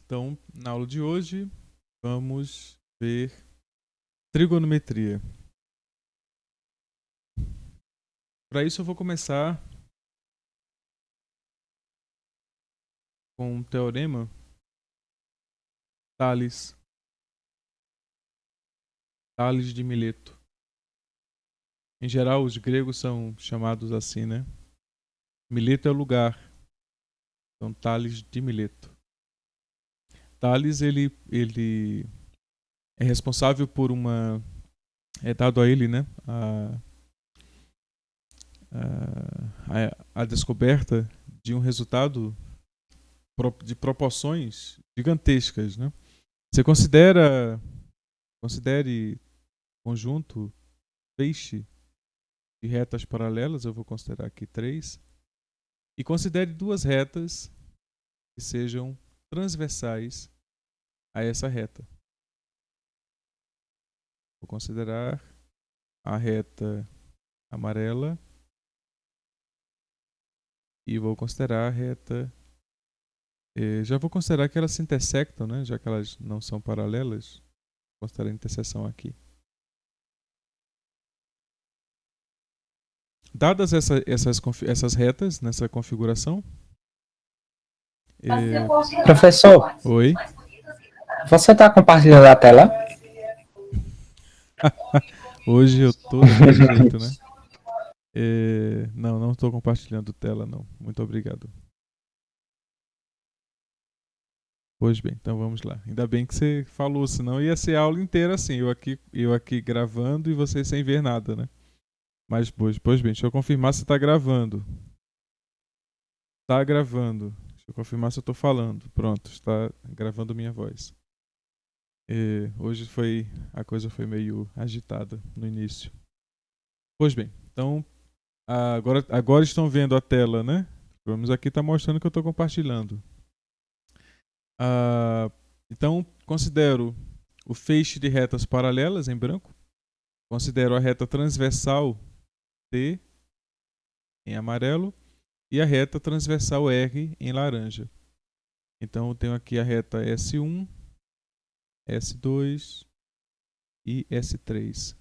Então, na aula de hoje, vamos ver trigonometria. Para isso, eu vou começar com um teorema Tales de Mileto. Em geral, os gregos são chamados assim, né? Mileto é o lugar. Então, Tales de Mileto. Tales, ele é responsável por uma... É dado a ele, né? A descoberta de um resultado de proporções gigantescas, né? Você considere conjunto feixe de retas paralelas, eu vou considerar aqui 3, e considere duas retas que sejam transversais a essa reta. Vou considerar a reta amarela e vou considerar a reta... já vou considerar que elas se intersectam, né? Já que elas não são paralelas. Vou considerar a interseção aqui. Dadas essas retas nessa configuração... Professor, Oi? você está compartilhando a tela? Hoje eu tô daquele jeito, né? Não estou compartilhando tela, não. Muito obrigado. Pois bem, então vamos lá. Ainda bem que você falou, senão ia ser a aula inteira assim, eu aqui gravando e você sem ver nada, né? Mas, pois bem, deixa eu confirmar se está gravando. Está gravando. Deixa eu confirmar se eu estou falando. Pronto, está gravando minha voz. Hoje a coisa foi meio agitada no início. Pois bem, então agora estão vendo a tela, né? Vamos aqui está mostrando que eu estou compartilhando. Então, considero o feixe de retas paralelas em branco. Considero a reta transversal T em amarelo e a reta transversal R em laranja. Então, eu tenho aqui a reta S1, S2 e S3.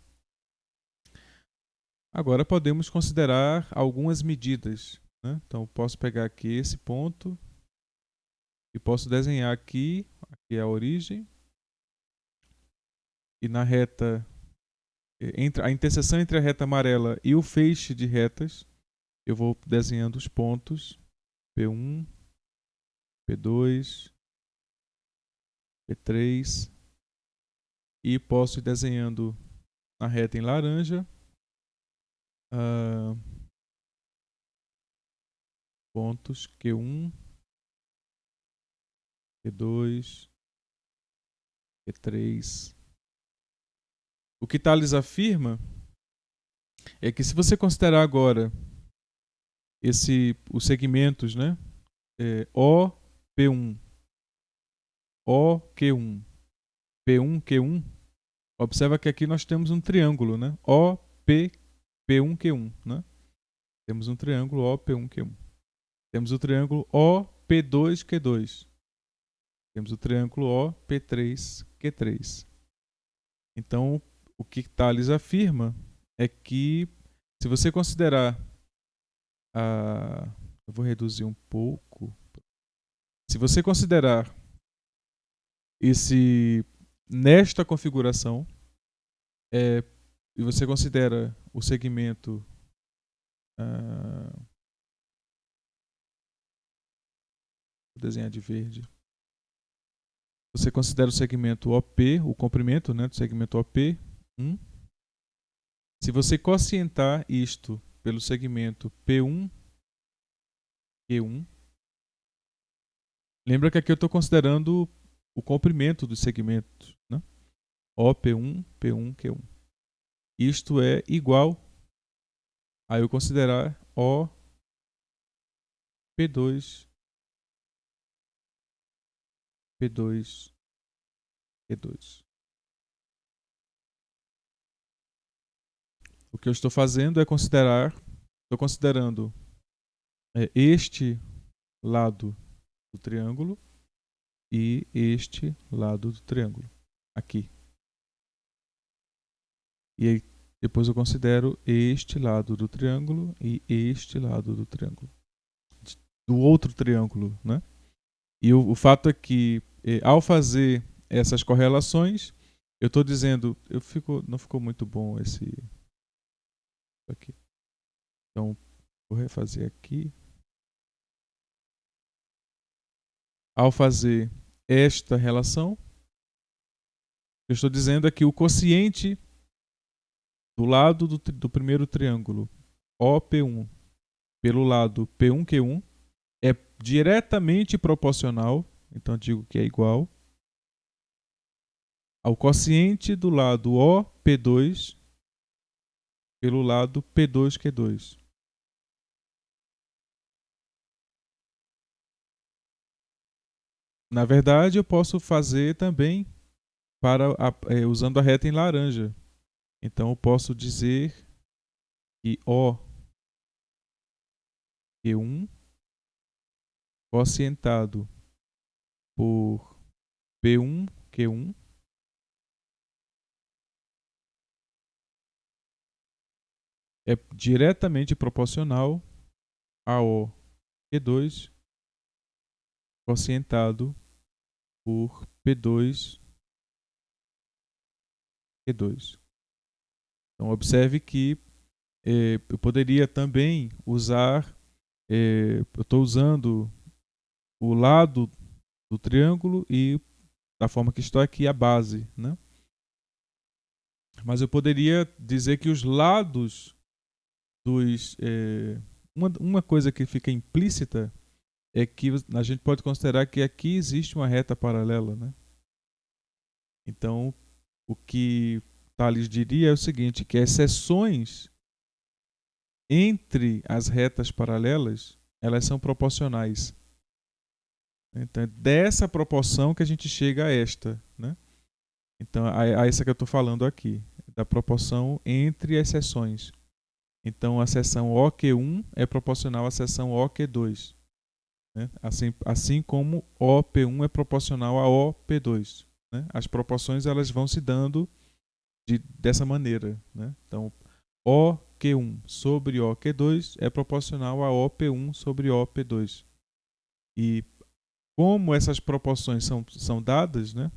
Agora podemos considerar algumas medidas, né? Então, posso pegar aqui esse ponto e posso desenhar aqui é a origem, e na reta, a interseção entre a reta amarela e o feixe de retas, eu vou desenhando os pontos P1, P2, P3, e posso ir desenhando na reta em laranja pontos Q1, P2, P3. O que Tales afirma é que se você considerar agora os segmentos, né? O, P1, O, Q1, P1, Q1, observa que aqui nós temos um triângulo, né? O, P, P1, Q1, né? Temos um triângulo O, P1, Q1. Temos o triângulo O, P2, Q2. Temos o triângulo O, P3, Q3. Então, o que Tales afirma é que, se você considerar eu vou reduzir um pouco. Se você considerar nesta configuração, e você considera o segmento vou desenhar de verde. Você considera o segmento OP, o comprimento, né, do segmento OP, 1. Se você quocientar isto pelo segmento P1, Q1, lembra que aqui eu estou considerando o comprimento dos segmentos, né? OP1, P1, Q1. Isto é igual a eu considerar O, P2, P2, Q2. O que eu estou fazendo é estou considerando este lado do triângulo e este lado do triângulo, aqui. E aí depois eu considero este lado do triângulo e este lado do triângulo. Do outro triângulo, né? E o fato é que, ao fazer essas correlações, eu estou dizendo, não ficou muito bom esse aqui. Então, vou refazer aqui. Ao fazer esta relação, eu estou dizendo é que o quociente do lado do primeiro triângulo, OP1, pelo lado P1Q1, é diretamente proporcional, então digo que é igual, ao quociente do lado OP2 pelo lado P2Q2. Na verdade, eu posso fazer também usando a reta em laranja. Então, eu posso dizer que OQ1 quocientado por P1Q1 é diretamente proporcional a OQ2 quocientado por P2Q2. Então, observe que eu poderia também usar, eu estou usando o lado do triângulo e da forma que estou aqui a base, né? Mas eu poderia dizer que os lados dos... uma coisa que fica implícita é que a gente pode considerar que aqui existe uma reta paralela, né? Então, o que Tales diria é o seguinte, que as seções entre as retas paralelas, elas são proporcionais. Então, é dessa proporção que a gente chega a esta, né? Então, a essa que eu estou falando aqui, da proporção entre as seções. Então, a seção OQ1 é proporcional à seção OQ2. Né? Assim como OP1 é proporcional a OP2. Né? As proporções elas vão se dando dessa maneira. Né? Então, OQ1 sobre OQ2 é proporcional a OP1 sobre OP2. E como essas proporções são dadas, né?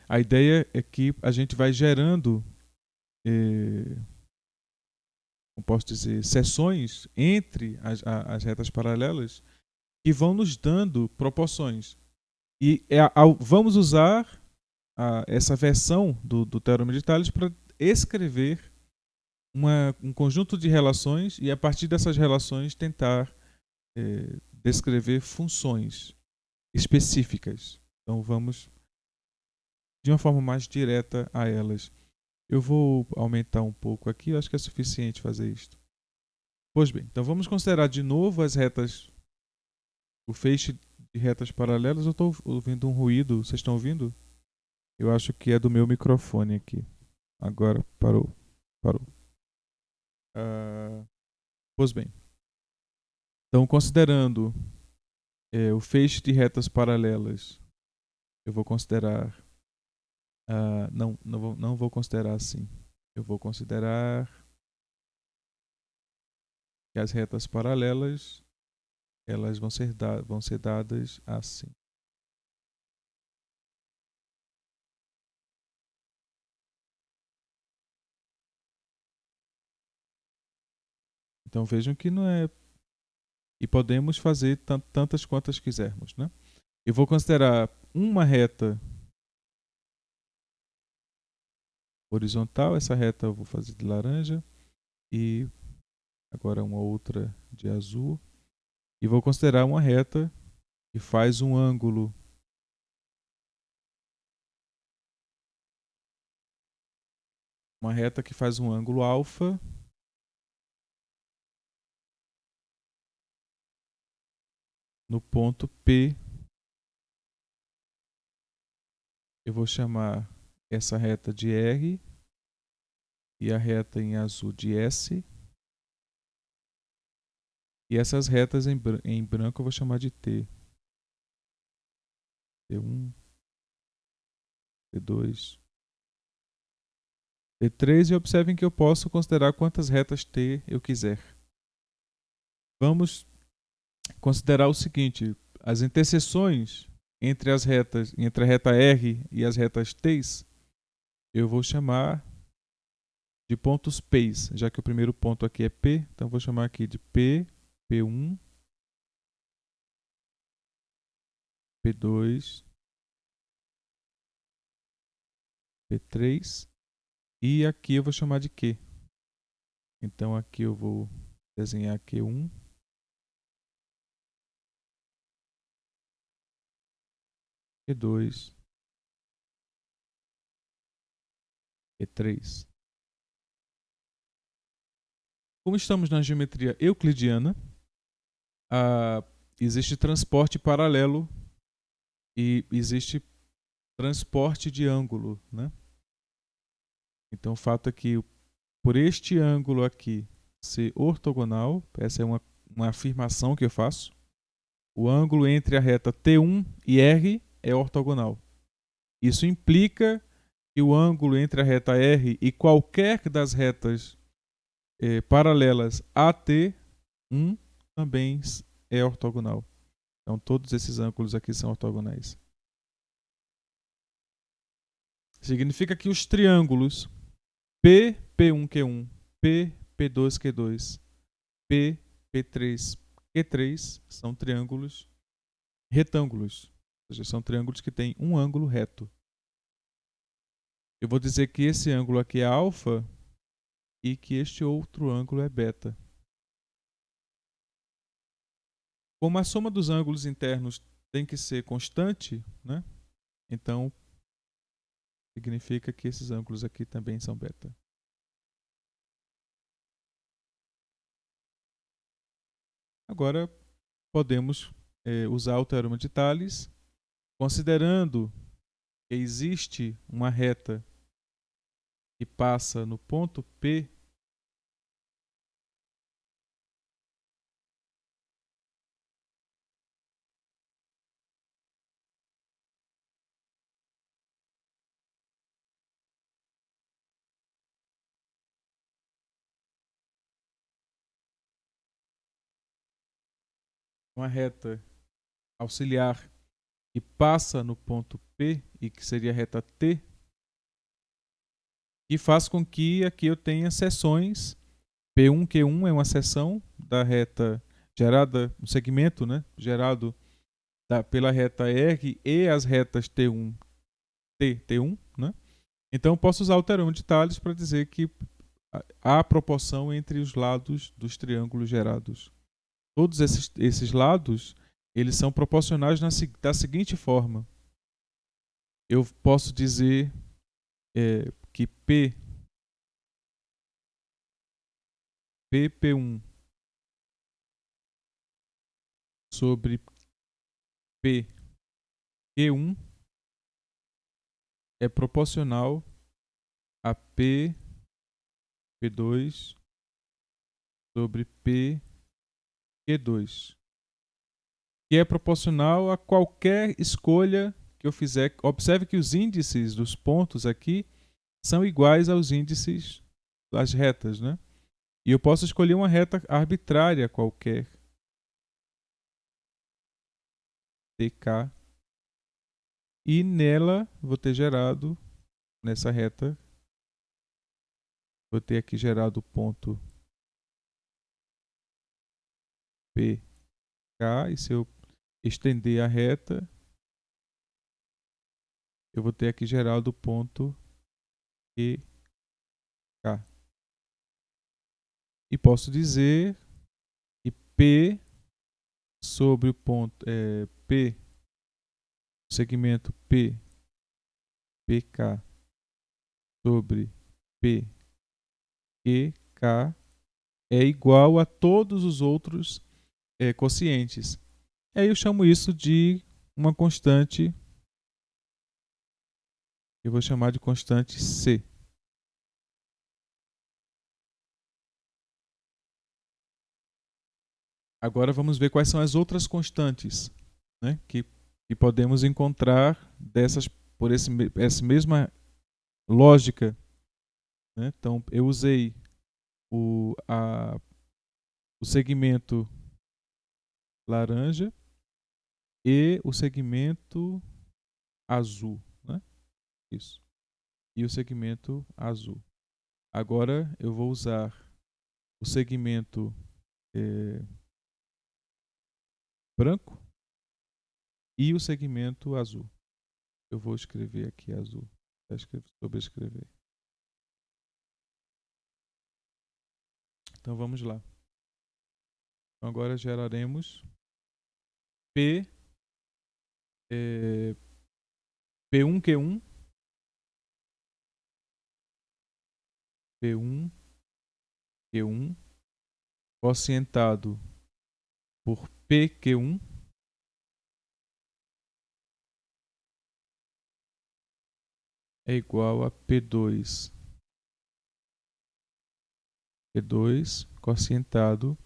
A ideia é que a gente vai gerando, como posso dizer, seções entre as retas paralelas que vão nos dando proporções. E vamos usar essa versão do Teorema de Tales para escrever um conjunto de relações e, a partir dessas relações, tentar descrever funções específicas. Então, vamos de uma forma mais direta a elas. Eu vou aumentar um pouco aqui, eu acho que é suficiente fazer isto. Pois bem, então vamos considerar de novo as retas, o feixe de retas paralelas. Eu estou ouvindo um ruído, vocês estão ouvindo? Eu acho que é do meu microfone aqui. Agora parou. Pois bem, então considerando o feixe de retas paralelas, eu vou considerar... não vou considerar assim. Eu vou considerar que as retas paralelas elas vão ser dadas assim. Então vejam que não é... E podemos fazer tantas quantas quisermos, né? Eu vou considerar uma reta horizontal, essa reta eu vou fazer de laranja, e agora uma outra de azul. E vou considerar uma reta que faz um ângulo alfa no ponto P. Eu vou chamar essa reta de R e a reta em azul de S. E essas retas em branco eu vou chamar de T. T1, T2, T3 e observem que eu posso considerar quantas retas T eu quiser. Vamos considerar o seguinte, as interseções entre as retas, entre a reta R e as retas T, eu vou chamar de pontos P's, já que o primeiro ponto aqui é P, então vou chamar aqui de P, P1, P2, P3 e aqui eu vou chamar de Q. Então aqui eu vou desenhar Q1, Q2, Q3. Como estamos na geometria euclidiana, existe transporte paralelo e existe transporte de ângulo, né? Então o fato é que por este ângulo aqui ser ortogonal, essa é uma afirmação que eu faço, o ângulo entre a reta T1 e R é ortogonal. Isso implica que o ângulo entre a reta R e qualquer das retas paralelas a T1 também é ortogonal. Então todos esses ângulos aqui são ortogonais. Significa que os triângulos P, P1, Q1, P, P2, Q2, P, P3, Q3 são triângulos retângulos. Ou seja, são triângulos que têm um ângulo reto. Eu vou dizer que esse ângulo aqui é alfa e que este outro ângulo é beta. Como a soma dos ângulos internos tem que ser constante, né? Então significa que esses ângulos aqui também são beta. Agora podemos usar o teorema de Thales, considerando que existe uma reta que passa no ponto P, uma reta auxiliar que passa no ponto P e que seria a reta T, e faz com que aqui eu tenha seções. P1, Q1 é uma seção da reta gerada, um segmento, né, gerado pela reta R e as retas T1, T1, né? Então eu posso usar o teorema de Thales para dizer que há proporção entre os lados dos triângulos gerados. Todos esses lados, eles são proporcionais da seguinte forma. Eu posso dizer que P1 sobre Q1 é proporcional a P2 sobre Q2, que é proporcional a qualquer escolha que eu fizer. Observe que os índices dos pontos aqui são iguais aos índices das retas, né? E eu posso escolher uma reta arbitrária qualquer, TK, e nela vou ter gerado, nessa reta, vou ter aqui gerado o ponto PK, e se eu estender a reta, eu vou ter aqui gerado o ponto EK. E posso dizer que P sobre o ponto P, segmento PK sobre PQK é igual a todos os outros quocientes. E aí eu chamo isso de uma constante, eu vou chamar de constante C. Agora vamos ver quais são as outras constantes, né, que E podemos encontrar por essa mesma lógica, né? Então, eu usei o segmento laranja e o segmento azul, né? Isso. E o segmento azul. Agora eu vou usar o segmento branco e o segmento azul. Eu vou escrever aqui azul. Sobrescrever. Então vamos lá. Então, agora geraremos P1Q1, P1Q1, quocientado por PQ1 é igual a P2, P2 quocientado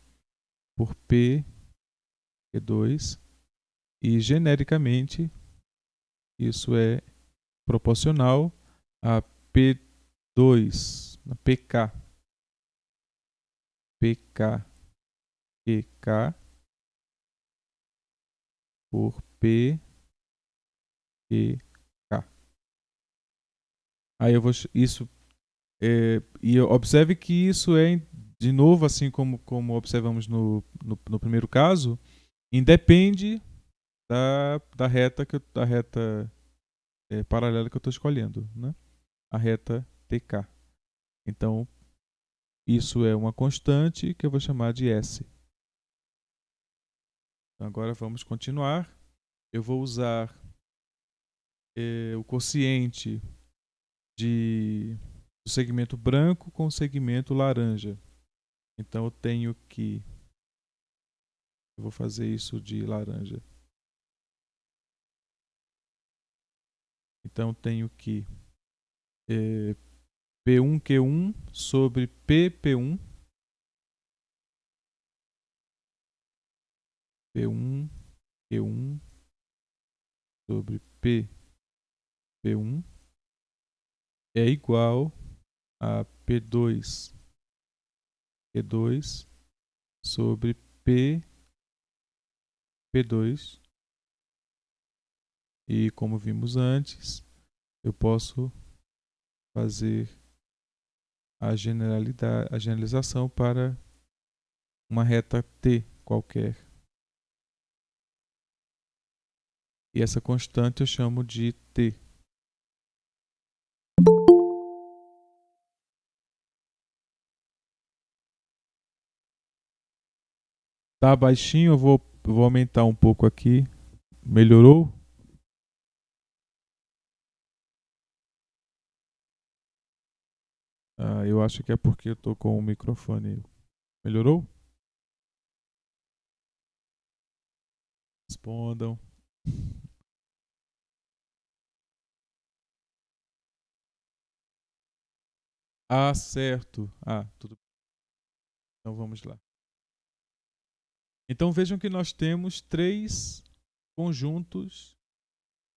por P2, e genericamente isso é proporcional a P2, PK, PK por PQ. Aí eu vou isso e observe que isso é de novo, assim como observamos no primeiro caso, independe da reta paralela que eu estou escolhendo, né? A reta TK. Então isso é uma constante que eu vou chamar de S. Então, agora vamos continuar. Eu vou usar o quociente do segmento branco com o segmento laranja. Então eu tenho que... Eu vou fazer isso de laranja. Então eu tenho que P1Q1 sobre PP1. P1Q1 sobre PP1 é igual a P2Q2 sobre P2. E como vimos antes, eu posso fazer a generalização para uma reta T qualquer. E essa constante eu chamo de T. Tá baixinho, eu vou aumentar um pouco aqui. Melhorou? Eu acho que é porque eu tô com o microfone. Melhorou? Respondam. Ah, certo. Tudo bem. Então vamos lá. Então vejam que nós temos 3 conjuntos.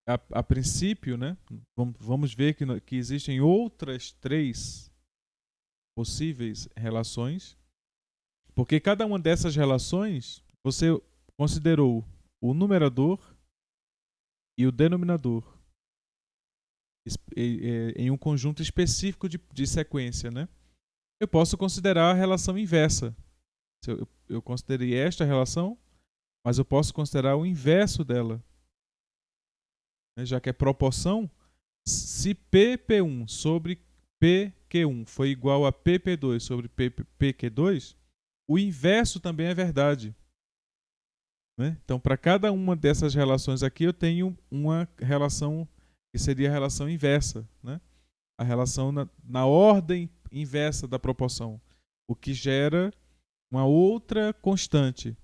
A princípio, né? Vamos ver que existem outras 3 possíveis relações, porque cada uma dessas relações você considerou o numerador e o denominador em um conjunto específico de sequência, né? Eu posso considerar a relação inversa. Eu considerei esta relação, mas eu posso considerar o inverso dela, né? Já que é proporção, se PP1 sobre PQ1 foi igual a PP2 sobre PQ2, o inverso também é verdade, né? Então, para cada uma dessas relações aqui, eu tenho uma relação que seria a relação inversa, né? A relação na ordem inversa da proporção, o que gera uma outra constante.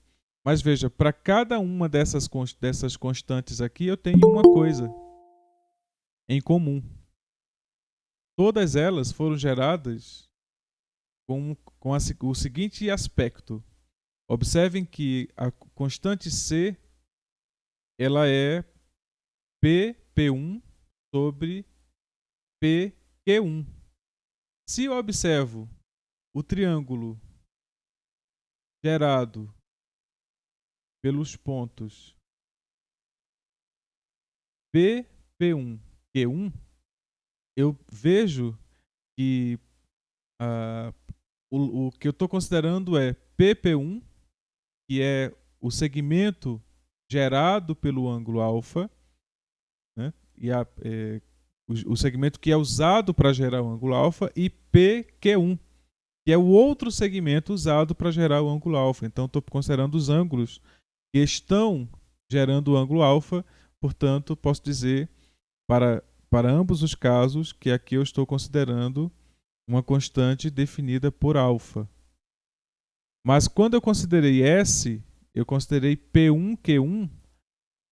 Mas veja, para cada uma dessas constantes aqui, eu tenho uma coisa em comum. Todas elas foram geradas com o seguinte aspecto. Observem que a constante C ela é PP1 sobre PQ1. Se eu observo o triângulo gerado pelos pontos PP1, Q1, eu vejo que o que eu estou considerando é PP1, que é o segmento gerado pelo ângulo alfa, né? E o segmento que é usado para gerar o ângulo alfa, e PQ1, que é o outro segmento usado para gerar o ângulo alfa. Então, estou considerando os ângulos que estão gerando o ângulo alfa, portanto, posso dizer para ambos os casos que aqui eu estou considerando uma constante definida por alfa. Mas quando eu considerei S, eu considerei P1, Q1,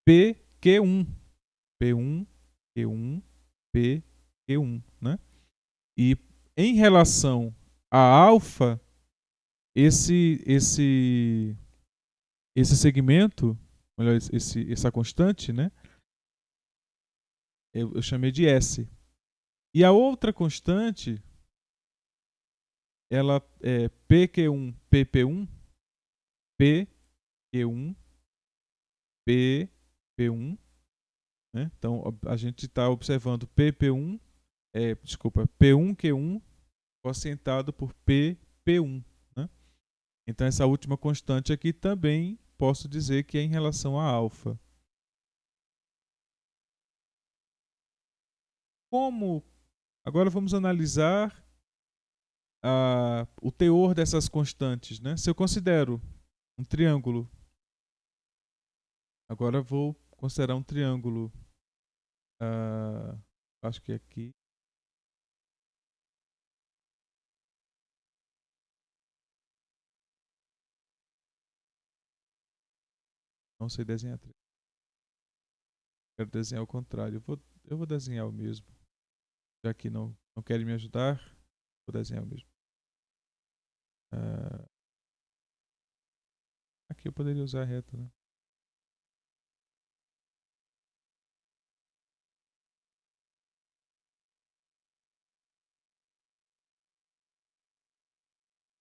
PQ1. P1, Q1, PQ1, né? E em relação a alfa, esse segmento, melhor, essa constante, né? Eu chamei de S. E a outra constante, ela é PQ1, PP1, PQ1, PP1, né? Então a gente está observando PP1, P1Q1 quocientado por PP1, né? Então essa última constante aqui também posso dizer que é em relação a alfa. Agora vamos analisar o teor dessas constantes, né? Se eu considero um triângulo, agora vou considerar um triângulo, acho que aqui, não sei desenhar. Quero desenhar o contrário. Eu vou desenhar o mesmo. Já que não querem me ajudar, vou desenhar o mesmo. Aqui eu poderia usar a reta, né?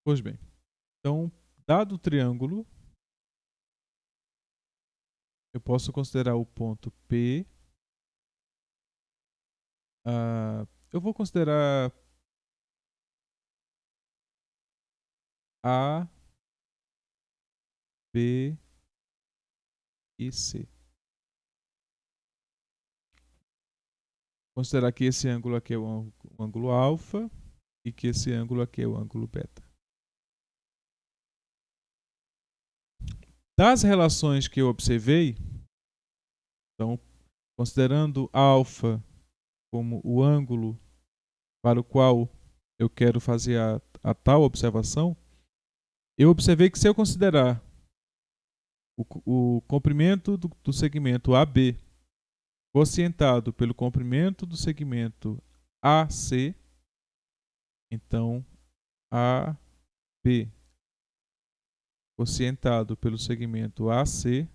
Pois bem. Então, dado o triângulo, eu posso considerar o ponto P. Eu vou considerar A, B e C. Considerar que esse ângulo aqui é o ângulo alfa e que esse ângulo aqui é o ângulo beta. Das relações que eu observei, então, considerando alfa como o ângulo para o qual eu quero fazer a tal observação, eu observei que se eu considerar o comprimento do segmento AB quocientado pelo comprimento do segmento AC, então AB quocientado pelo segmento AC,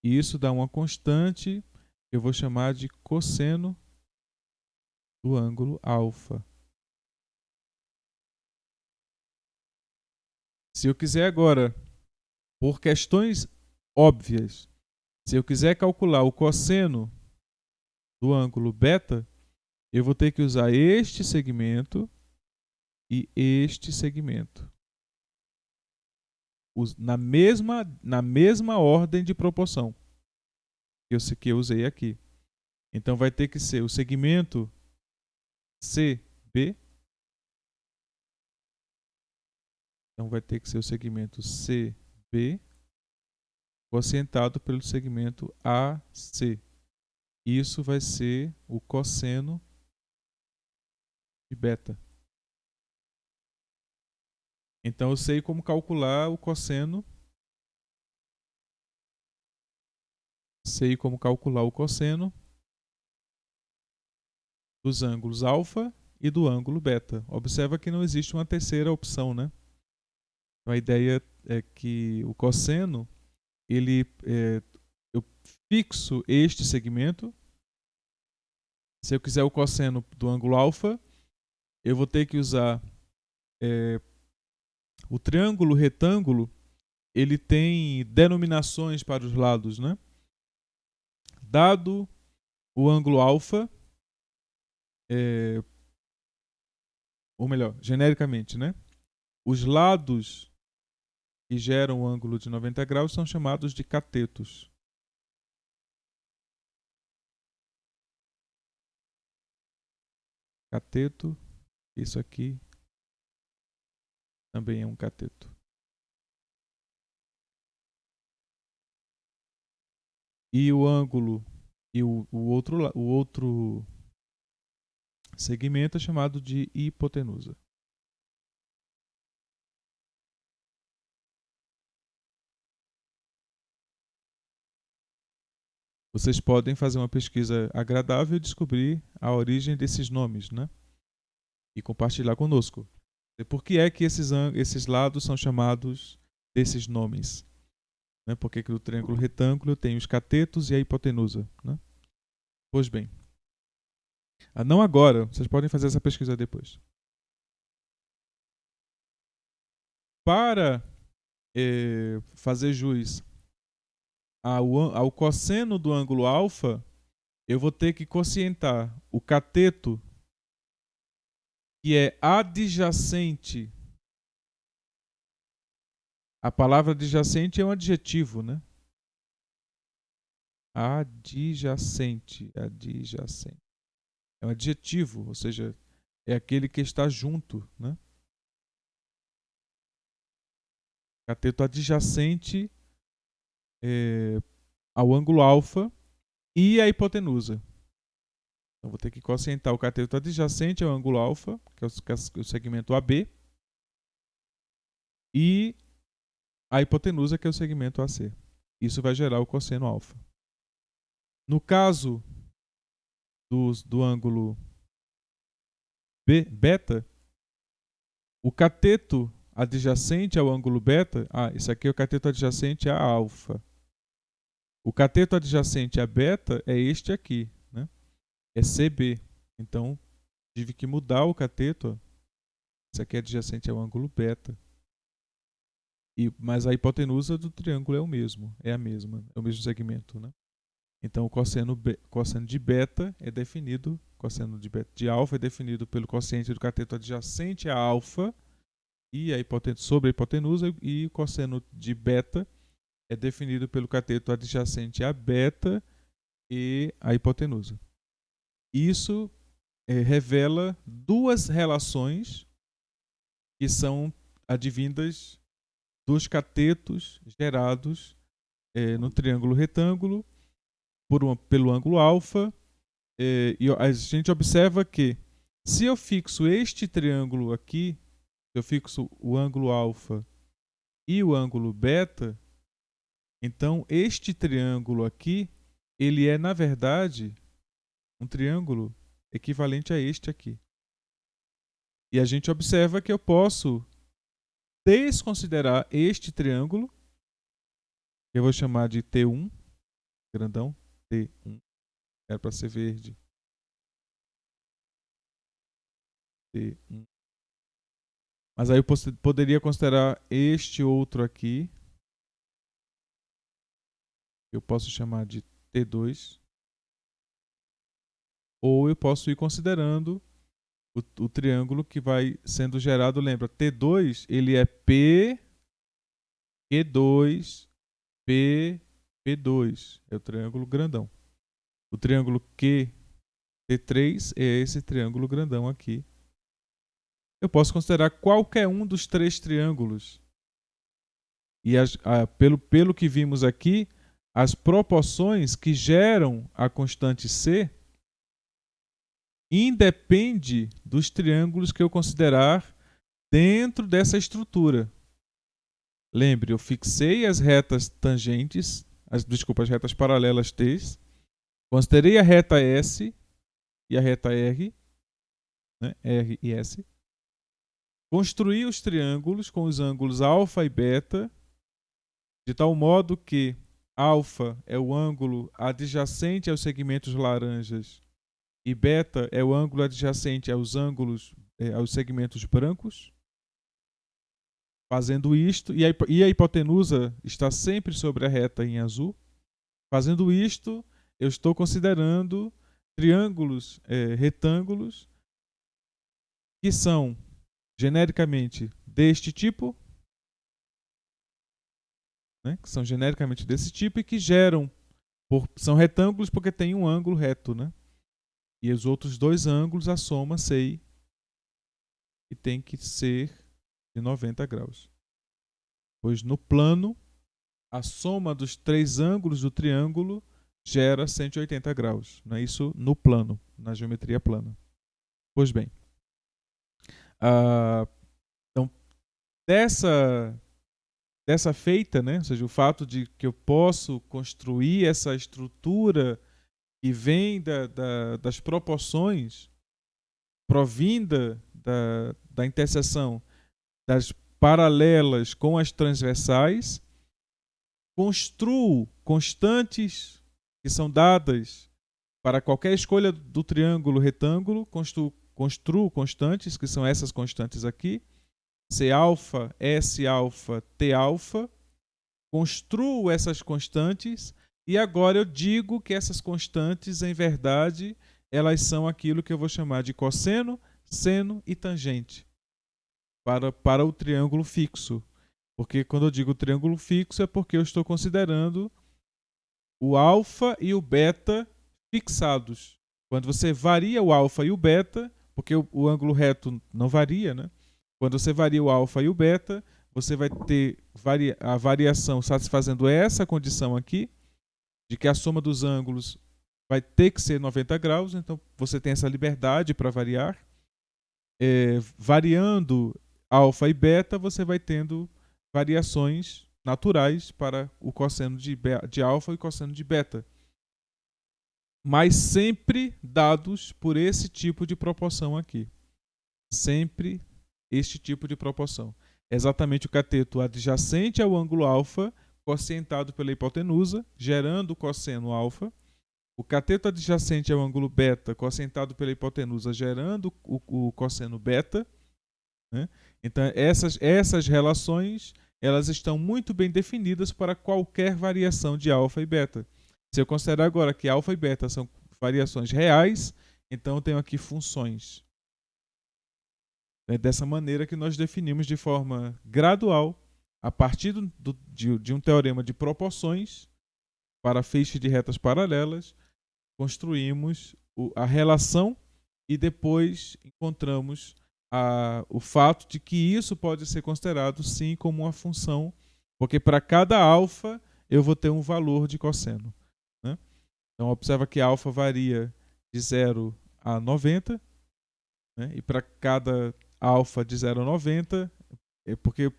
e isso dá uma constante que eu vou chamar de cosseno do ângulo alfa. Se eu quiser agora, por questões óbvias, se eu quiser calcular o cosseno do ângulo beta, eu vou ter que usar este segmento e este segmento na mesma ordem de proporção que eu usei aqui. Então vai ter que ser o segmento CB. Então vai ter que ser o segmento CB quocientado pelo segmento AC. Isso vai ser o cosseno de beta. Então eu sei como calcular o cosseno. Sei como calcular o cosseno dos ângulos alfa e do ângulo beta. Observa que não existe uma terceira opção, né? Então, a ideia é que o cosseno, ele eu fixo este segmento. Se eu quiser o cosseno do ângulo alfa, eu vou ter que usar o triângulo retângulo. Ele tem denominações para os lados, né? Dado o ângulo alfa, ou melhor, genericamente, né? Os lados que geram o ângulo de 90 graus são chamados de catetos. Cateto, isso aqui também é um cateto. E o ângulo e o outro segmento é chamado de hipotenusa. Vocês podem fazer uma pesquisa agradável e descobrir a origem desses nomes, né? E compartilhar conosco. E por que é que esses lados são chamados desses nomes? Né? Por que no triângulo retângulo tem os catetos e a hipotenusa? Né? Pois bem. Não agora, vocês podem fazer essa pesquisa depois. Para fazer jus ao cosseno do ângulo alfa, eu vou ter que quocientar o cateto que é adjacente. A palavra adjacente é um adjetivo, né? Adjacente. É um adjetivo, ou seja, é aquele que está junto, né? Cateto adjacente ao ângulo alfa e à hipotenusa. Então vou ter que quocientar o cateto adjacente ao ângulo alfa, que é o segmento AB, e a hipotenusa, que é o segmento AC. Isso vai gerar o cosseno alfa. No caso do ângulo beta, o cateto adjacente ao ângulo beta, isso aqui é o cateto adjacente a alfa. O cateto adjacente a beta é este aqui, né? É CB. Então, tive que mudar o cateto. Isso aqui é adjacente ao ângulo beta. Mas a hipotenusa do triângulo é o mesmo, é o mesmo segmento, né? Então o cosseno de beta é definido, cosseno de alfa é definido pelo quociente do cateto adjacente a alfa e sobre a hipotenusa, e o cosseno de beta é definido pelo cateto adjacente a beta e a hipotenusa. Isso revela duas relações que são advindas dos catetos gerados no triângulo retângulo pelo ângulo alfa. E a gente observa que se eu fixo este triângulo aqui, eu fixo o ângulo alfa e o ângulo beta, então este triângulo aqui, ele é, na verdade, um triângulo equivalente a este aqui. E a gente observa que eu posso desconsiderar este triângulo, que eu vou chamar de T1, grandão, T1, era para ser verde. T1. Mas aí eu poderia considerar este outro aqui, eu posso chamar de T2. Ou eu posso ir considerando o triângulo que vai sendo gerado. Lembra, T2 ele é P, Q2, P, P2. É o triângulo grandão. O triângulo Q, T3 é esse triângulo grandão aqui. Eu posso considerar qualquer um dos três triângulos. E pelo que vimos aqui, as proporções que geram a constante C independe dos triângulos que eu considerar dentro dessa estrutura. Lembre, eu fixei as retas tangentes, as retas paralelas T, considerei a reta S e a reta R, né, R e S, construí os triângulos com os ângulos alfa e beta, de tal modo que alfa é o ângulo adjacente aos segmentos laranjas e beta é o ângulo adjacente aos segmentos brancos. Fazendo isto, e a hipotenusa está sempre sobre a reta em azul. Fazendo isto, eu estou considerando triângulos retângulos que são genericamente deste tipo, né, que são genericamente desse tipo e que são retângulos porque tem um ângulo reto, né? E os outros dois ângulos, a soma, sei que tem que ser de 90 graus. Pois no plano, a soma dos três ângulos do triângulo gera 180 graus. Não é isso no plano, na geometria plana. Pois bem, então dessa feita, né, ou seja, o fato de que eu posso construir essa estrutura que vem das proporções provinda da interseção das paralelas com as transversais, construo constantes que são dadas para qualquer escolha do triângulo retângulo, construo constantes, que são essas constantes aqui, C alfa, S alfa, T alfa, construo essas constantes e agora eu digo que essas constantes, em verdade, elas são aquilo que eu vou chamar de cosseno, seno e tangente para o triângulo fixo. Porque quando eu digo triângulo fixo é porque eu estou considerando o alfa e o beta fixados. Quando você varia o alfa e o beta, porque o ângulo reto não varia, né? Quando você varia o alfa e o beta, você vai ter a variação satisfazendo essa condição aqui, de que a soma dos ângulos vai ter que ser 90 graus, então você tem essa liberdade para variar. Variando alfa e beta, você vai tendo variações naturais para o cosseno de alfa e cosseno de beta, mas sempre dados por esse tipo de proporção aqui. Sempre este tipo de proporção. Exatamente o cateto adjacente ao ângulo alfa, quocientado pela hipotenusa, gerando o cosseno alfa. O cateto adjacente ao ângulo beta, quocientado pela hipotenusa, gerando o cosseno beta. Né? Então, essas relações elas estão muito bem definidas para qualquer variação de alfa e beta. Se eu considerar agora que alfa e beta são variações reais, então eu tenho aqui funções. É dessa maneira que nós definimos de forma gradual, a partir de um teorema de proporções para feixe de retas paralelas, construímos a relação e depois encontramos o fato de que isso pode ser considerado sim como uma função, porque para cada alfa eu vou ter um valor de cosseno. Né? Então observa que alfa varia de 0 a 90, né? E para cada alfa de 0 a 90, porque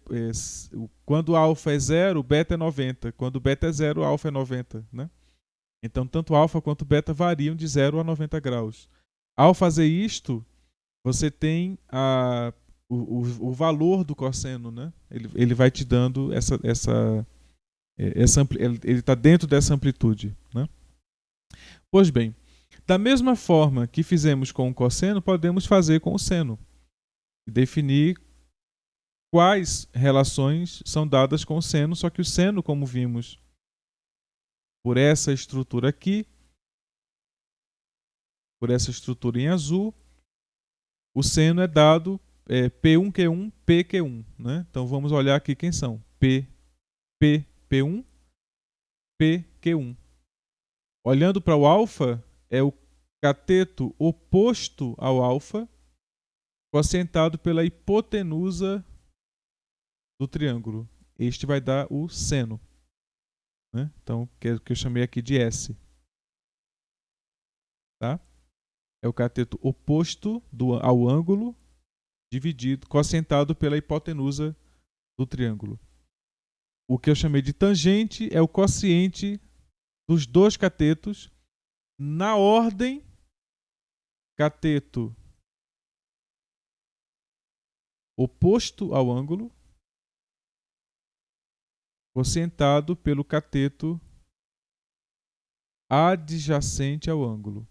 quando alfa é 0, beta é 90. Quando beta é 0, alfa é 90. Né? Então tanto alfa quanto beta variam de 0 a 90 graus. Ao fazer isto, você tem o valor do cosseno, né? Ele vai te dando ele está dentro dessa amplitude, né? Pois bem, da mesma forma que fizemos com o cosseno, podemos fazer com o seno. Definir quais relações são dadas com o seno, só que o seno, como vimos por essa estrutura aqui, por essa estrutura em azul, o seno é dado P1Q1, PQ1. Né? Então vamos olhar aqui quem são. P1, PQ1. Olhando para o alfa, é o cateto oposto ao alfa, quocientado pela hipotenusa do triângulo. Este vai dar o seno. Né? Então, que eu chamei aqui de S. Tá? É o cateto oposto ao ângulo, quocientado pela hipotenusa do triângulo. O que eu chamei de tangente é o quociente dos dois catetos na ordem cateto oposto ao ângulo, quocientado pelo cateto adjacente ao ângulo.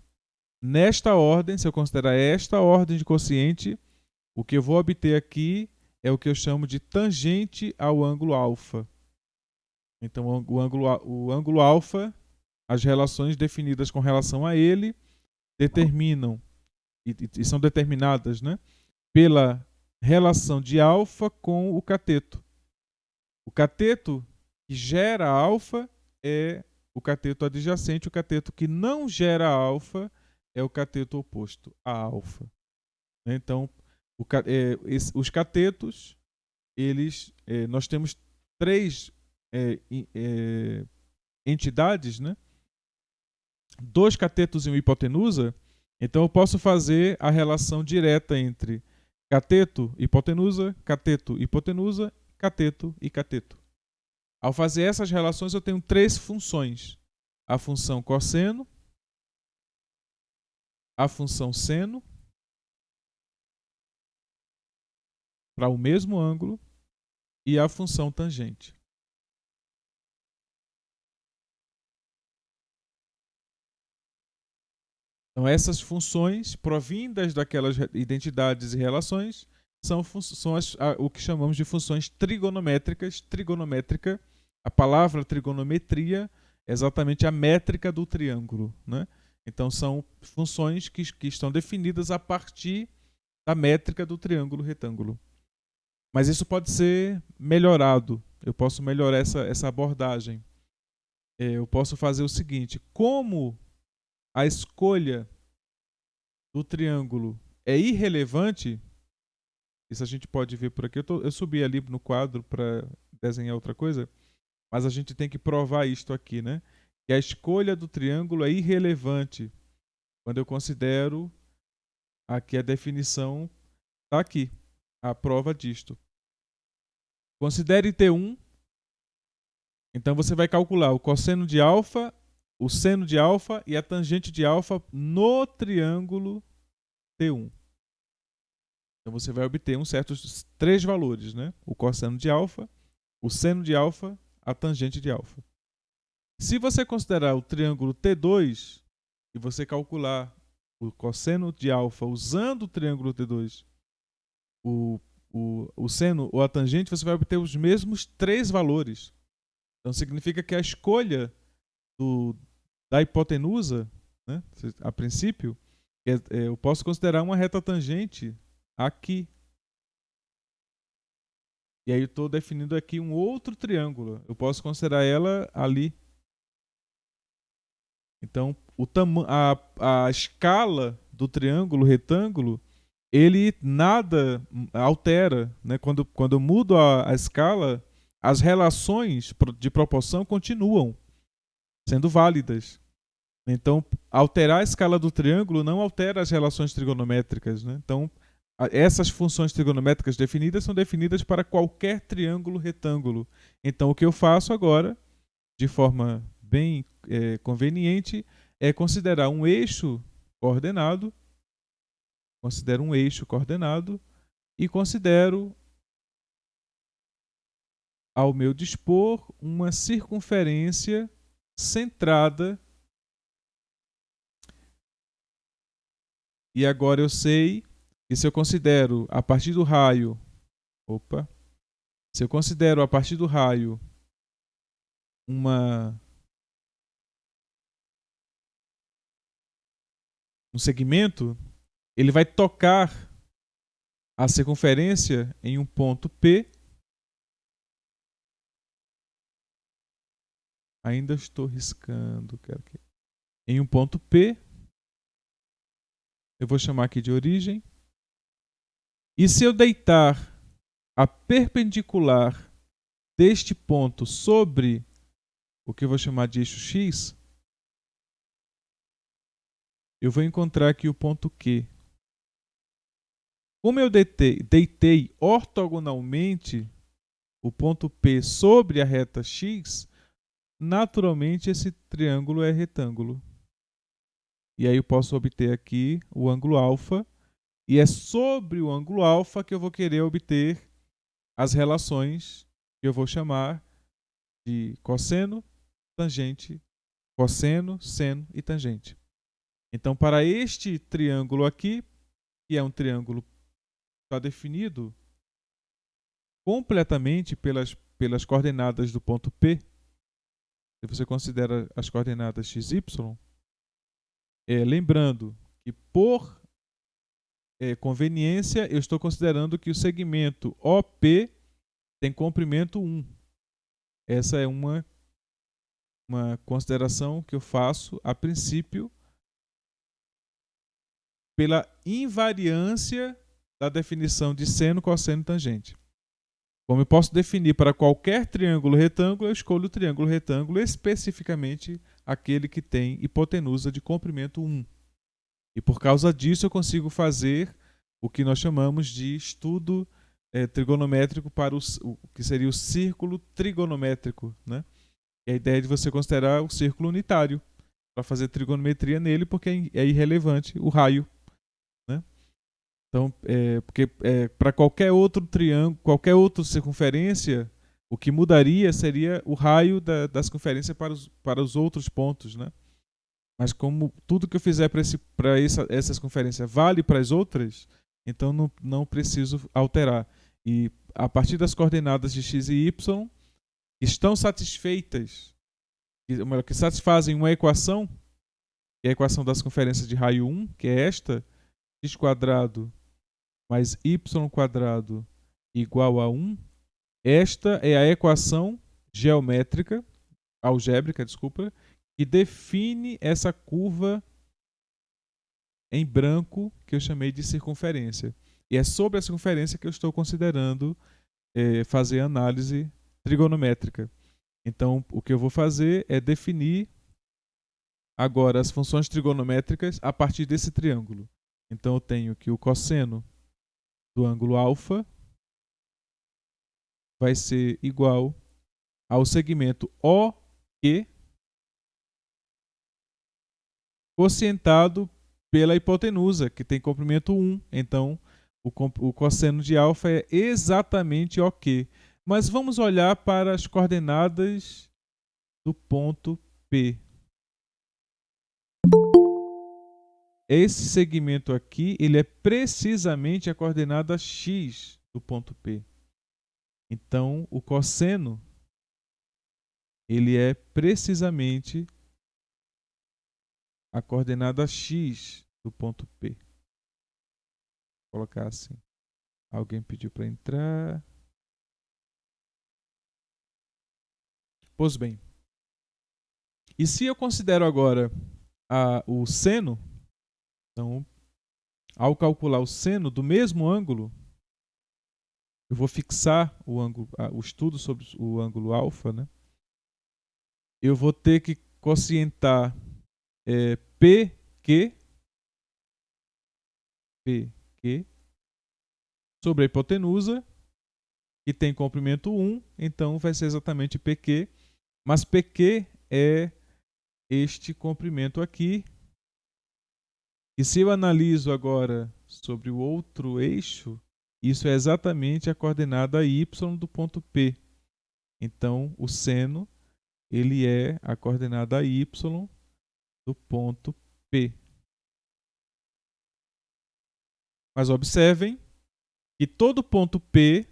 Nesta ordem, se eu considerar esta ordem de quociente, o que eu vou obter aqui é o que eu chamo de tangente ao ângulo alfa. Então, o ângulo alfa, as relações definidas com relação a ele, determinam, e são determinadas, né, pela relação de alfa com o cateto. O cateto que gera alfa é o cateto adjacente, o cateto que não gera alfa é o cateto oposto a alfa. Então, os catetos, nós temos três entidades, né? 2 catetos e uma hipotenusa. Então, eu posso fazer a relação direta entre cateto, hipotenusa, cateto e cateto. Ao fazer essas relações, eu tenho 3 funções. A função cosseno, a função seno, para o mesmo ângulo, e a função tangente. Então, essas funções, provindas daquelas identidades e relações, são o que chamamos de funções trigonométricas. Trigonométrica, a palavra trigonometria é exatamente a métrica do triângulo, né? Então, são funções que estão definidas a partir da métrica do triângulo retângulo. Mas isso pode ser melhorado. Eu posso melhorar essa abordagem. Eu posso fazer o seguinte: como a escolha do triângulo é irrelevante, isso a gente pode ver por aqui. Eu subi ali no quadro para desenhar outra coisa, mas a gente tem que provar isto aqui, né? Que a escolha do triângulo é irrelevante quando eu considero aqui a definição, está aqui, a prova disto. Considere T1, então você vai calcular o cosseno de alfa, o seno de alfa e a tangente de alfa no triângulo T1. Então você vai obter uns certos 3 valores, né? O cosseno de alfa, o seno de alfa, a tangente de alfa. Se você considerar o triângulo T2 e você calcular o cosseno de alfa usando o triângulo T2, o seno ou a tangente, você vai obter os mesmos 3 valores. Então significa que a escolha da hipotenusa, né, a princípio, eu posso considerar uma reta tangente aqui. E aí eu estou definindo aqui um outro triângulo. Eu posso considerar ela ali. Então, a escala do triângulo retângulo, ele nada altera, né? Quando eu mudo a escala, as relações de proporção continuam sendo válidas. Então, alterar a escala do triângulo não altera as relações trigonométricas, né? Então, essas funções trigonométricas definidas são definidas para qualquer triângulo retângulo. Então, o que eu faço agora, de forma bem conveniente, é considerar um eixo coordenado, e considero, ao meu dispor, uma circunferência centrada. E agora eu sei que se eu considero a partir do raio, um segmento, ele vai tocar a circunferência em um ponto P. Ainda estou riscando. Em um ponto P. Eu vou chamar aqui de origem. E se eu deitar a perpendicular deste ponto sobre o que eu vou chamar de eixo X, eu vou encontrar aqui o ponto Q. Como eu deitei ortogonalmente o ponto P sobre a reta X, naturalmente esse triângulo é retângulo. E aí eu posso obter aqui o ângulo alfa, e é sobre o ângulo alfa que eu vou querer obter as relações que eu vou chamar de cosseno, tangente cosseno, seno e tangente. Então, para este triângulo aqui, que é um triângulo que está definido completamente pelas coordenadas do ponto P, se você considera as coordenadas x, y, lembrando que por conveniência eu estou considerando que o segmento OP tem comprimento 1. Essa é uma consideração que eu faço a princípio pela invariância da definição de seno, cosseno e tangente. Como eu posso definir para qualquer triângulo retângulo, eu escolho o triângulo retângulo, especificamente aquele que tem hipotenusa de comprimento 1. E por causa disso eu consigo fazer o que nós chamamos de estudo trigonométrico para o que seria o círculo trigonométrico, né? E a ideia de você considerar o círculo unitário para fazer trigonometria nele, porque é irrelevante o raio, né? Então, porque para qualquer outro triângulo, qualquer outra circunferência, o que mudaria seria o raio da circunferência para os outros pontos, né? Mas como tudo que eu fizer para essa circunferência vale para as outras, então não preciso alterar. E a partir das coordenadas de x e y, que estão satisfeitas, que satisfazem uma equação, que é a equação da circunferência de raio 1, que é esta, x² mais y² igual a 1. Esta é a equação algébrica, que define essa curva em branco que eu chamei de circunferência. E é sobre a circunferência que eu estou considerando fazer análise trigonométrica. Então, o que eu vou fazer é definir agora as funções trigonométricas a partir desse triângulo. Então, eu tenho que o cosseno do ângulo alfa vai ser igual ao segmento OQ quocientado pela hipotenusa, que tem comprimento 1. Então, o cosseno de alfa é exatamente OQ. Mas vamos olhar para as coordenadas do ponto P. Esse segmento aqui, ele é precisamente a coordenada x do ponto P. Então, o cosseno, ele é precisamente a coordenada x do ponto P. Vou colocar assim. Alguém pediu para entrar. Pois bem. E se eu considero agora o seno, então, ao calcular o seno do mesmo ângulo, eu vou fixar o estudo sobre o ângulo alfa, né? Eu vou ter que quocientar PQ sobre a hipotenusa, que tem comprimento 1, então vai ser exatamente PQ, mas PQ é este comprimento aqui. E se eu analiso agora sobre o outro eixo, isso é exatamente a coordenada y do ponto P. Então, o seno, ele é a coordenada y do ponto P. Mas observem que todo ponto P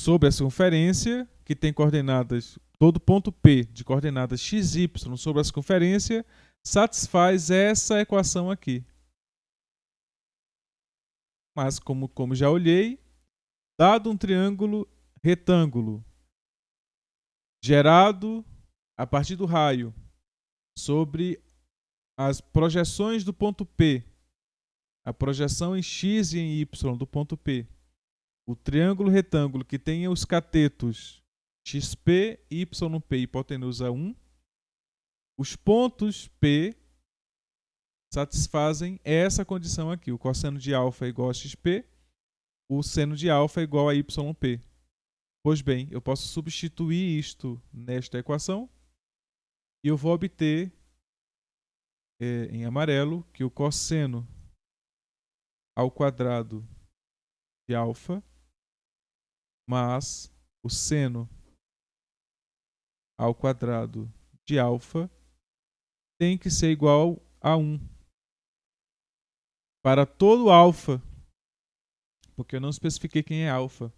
sobre a circunferência, que tem coordenadas, todo ponto P de coordenadas x, y sobre a circunferência, satisfaz essa equação aqui. Mas, como já olhei, dado um triângulo retângulo gerado a partir do raio sobre as projeções do ponto P, a projeção em x e em y do ponto P, o triângulo retângulo que tem os catetos XP, YP e hipotenusa 1, os pontos P satisfazem essa condição aqui. O cosseno de alfa é igual a XP, o seno de alfa é igual a YP. Pois bem, eu posso substituir isto nesta equação e eu vou obter em amarelo que o cosseno ao quadrado de alfa mais o seno ao quadrado de alfa tem que ser igual a 1. Para todo alfa, porque eu não especifiquei quem é alfa.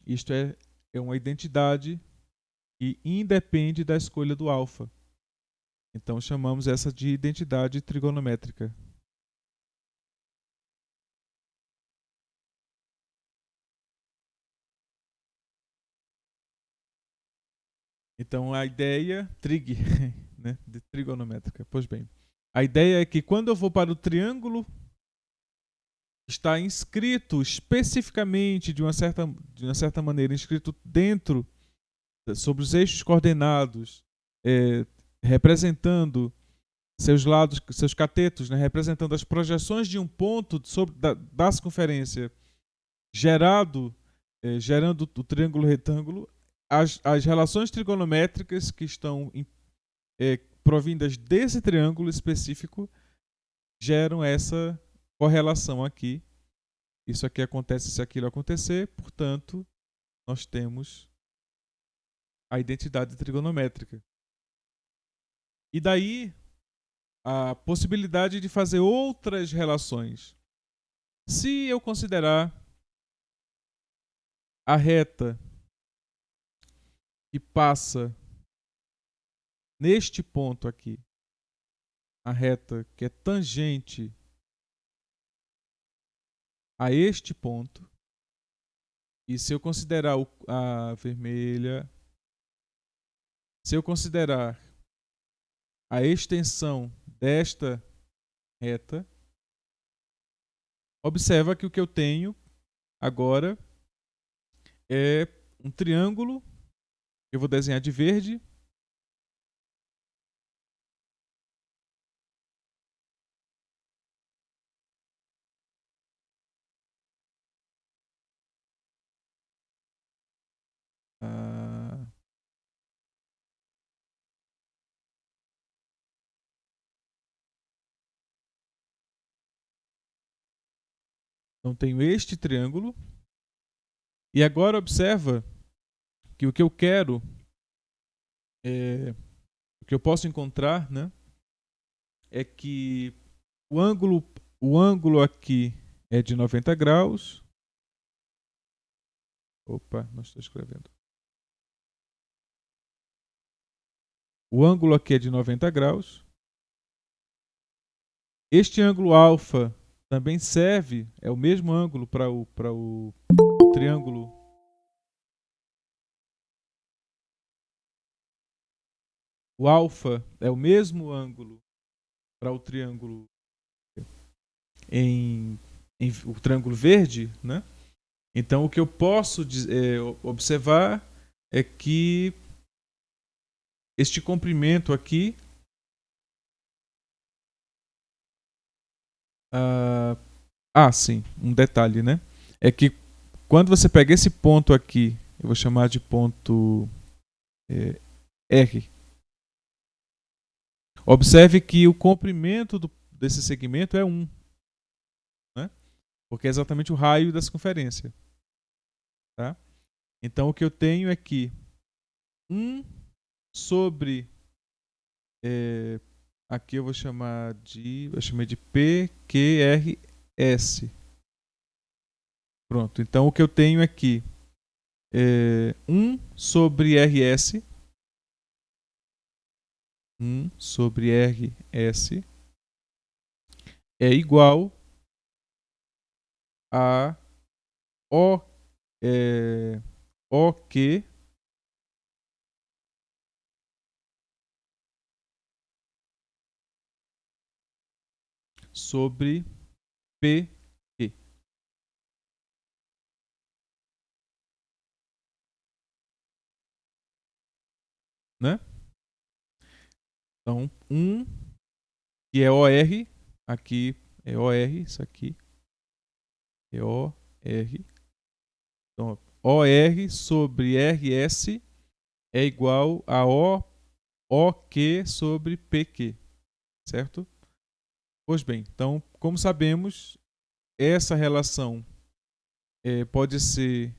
Isto é uma identidade que independe da escolha do alfa. Então chamamos essa de identidade trigonométrica. Então a ideia, né, de trigonométrica. Pois bem, a ideia é que quando eu vou para o triângulo, está inscrito especificamente de uma certa maneira, inscrito dentro, sobre os eixos coordenados, representando seus lados, seus catetos, né, representando as projeções de um ponto da circunferência, gerando o triângulo retângulo, as relações trigonométricas que estão provindas desse triângulo específico geram essa correlação aqui. Isso aqui acontece se aquilo acontecer, portanto, nós temos a identidade trigonométrica. E daí a possibilidade de fazer outras relações. Se eu considerar a reta que passa neste ponto aqui, a reta que é tangente a este ponto, e se eu considerar a vermelha, se eu considerar a extensão desta reta, observa que o que eu tenho agora é um triângulo. Eu vou desenhar de verde. Então tenho este triângulo. E agora observa que o que eu quero, o que eu posso encontrar, né, é que o ângulo aqui é de 90 graus. Opa, não estou escrevendo. O ângulo aqui é de 90 graus. Este ângulo alfa também serve, é o mesmo ângulo para o triângulo. O alfa é o mesmo ângulo para o triângulo em o triângulo verde, né? Então o que eu posso observar é que este comprimento aqui sim, um detalhe, né? É que quando você pega esse ponto aqui, eu vou chamar de ponto R. Observe que o comprimento desse segmento é 1, né? Porque é exatamente o raio da circunferência. Tá? Então o que eu tenho é que 1 sobre aqui eu chamei de PQRS. Pronto, então o que eu tenho aqui é 1 sobre RS. 1 sobre RS é igual a OQ sobre PQ. Né? Então, 1 que é OR, aqui é OR, isso aqui é OR. Então, OR sobre RS é igual a OQ sobre PQ, certo? Pois bem, então, como sabemos, essa relação pode ser,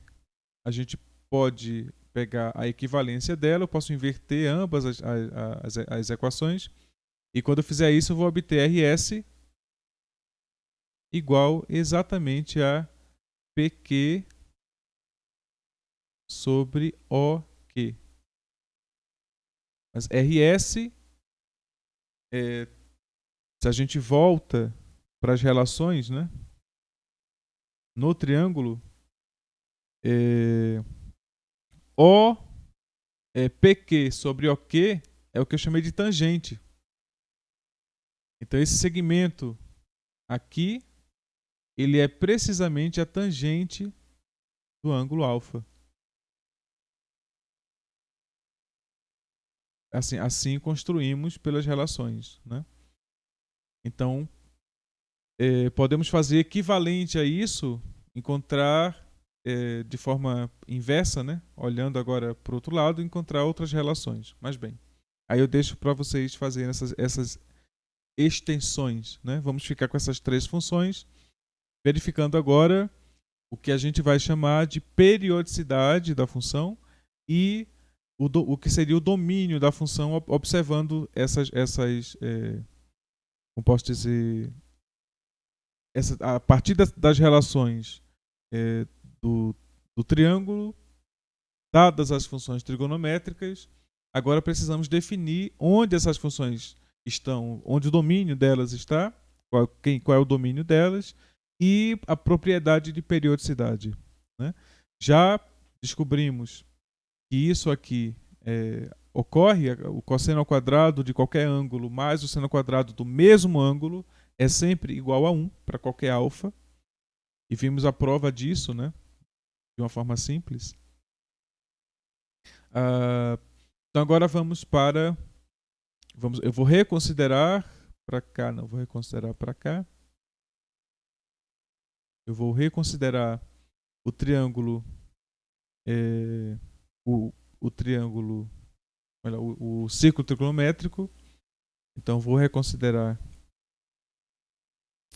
a gente pode pegar a equivalência dela, eu posso inverter ambas as equações, e quando eu fizer isso eu vou obter RS igual exatamente a PQ sobre OQ. Mas RS, se a gente volta para as relações, né, no triângulo, PQ sobre OQ é o que eu chamei de tangente. Então esse segmento aqui, ele é precisamente a tangente do ângulo alfa. Assim construímos pelas relações, né? Então, podemos fazer equivalente a isso, encontrar de forma inversa, né? Olhando agora para o outro lado, encontrar outras relações. Mas bem, aí eu deixo para vocês fazerem essas extensões, né? Vamos ficar com essas 3 funções, verificando agora o que a gente vai chamar de periodicidade da função e o que seria o domínio da função, observando como posso dizer, a partir das relações do triângulo, dadas as funções trigonométricas, agora precisamos definir onde essas funções estão, onde o domínio delas está, qual é o domínio delas, e a propriedade de periodicidade, né? Já descobrimos que isso aqui ocorre, o cosseno ao quadrado de qualquer ângulo mais o seno ao quadrado do mesmo ângulo é sempre igual a 1 para qualquer alfa. E vimos a prova disso, né, de uma forma simples. Então agora vamos para... eu vou reconsiderar para cá, não vou reconsiderar para cá. Eu vou reconsiderar o triângulo, o triângulo, o círculo trigonométrico. Então vou reconsiderar.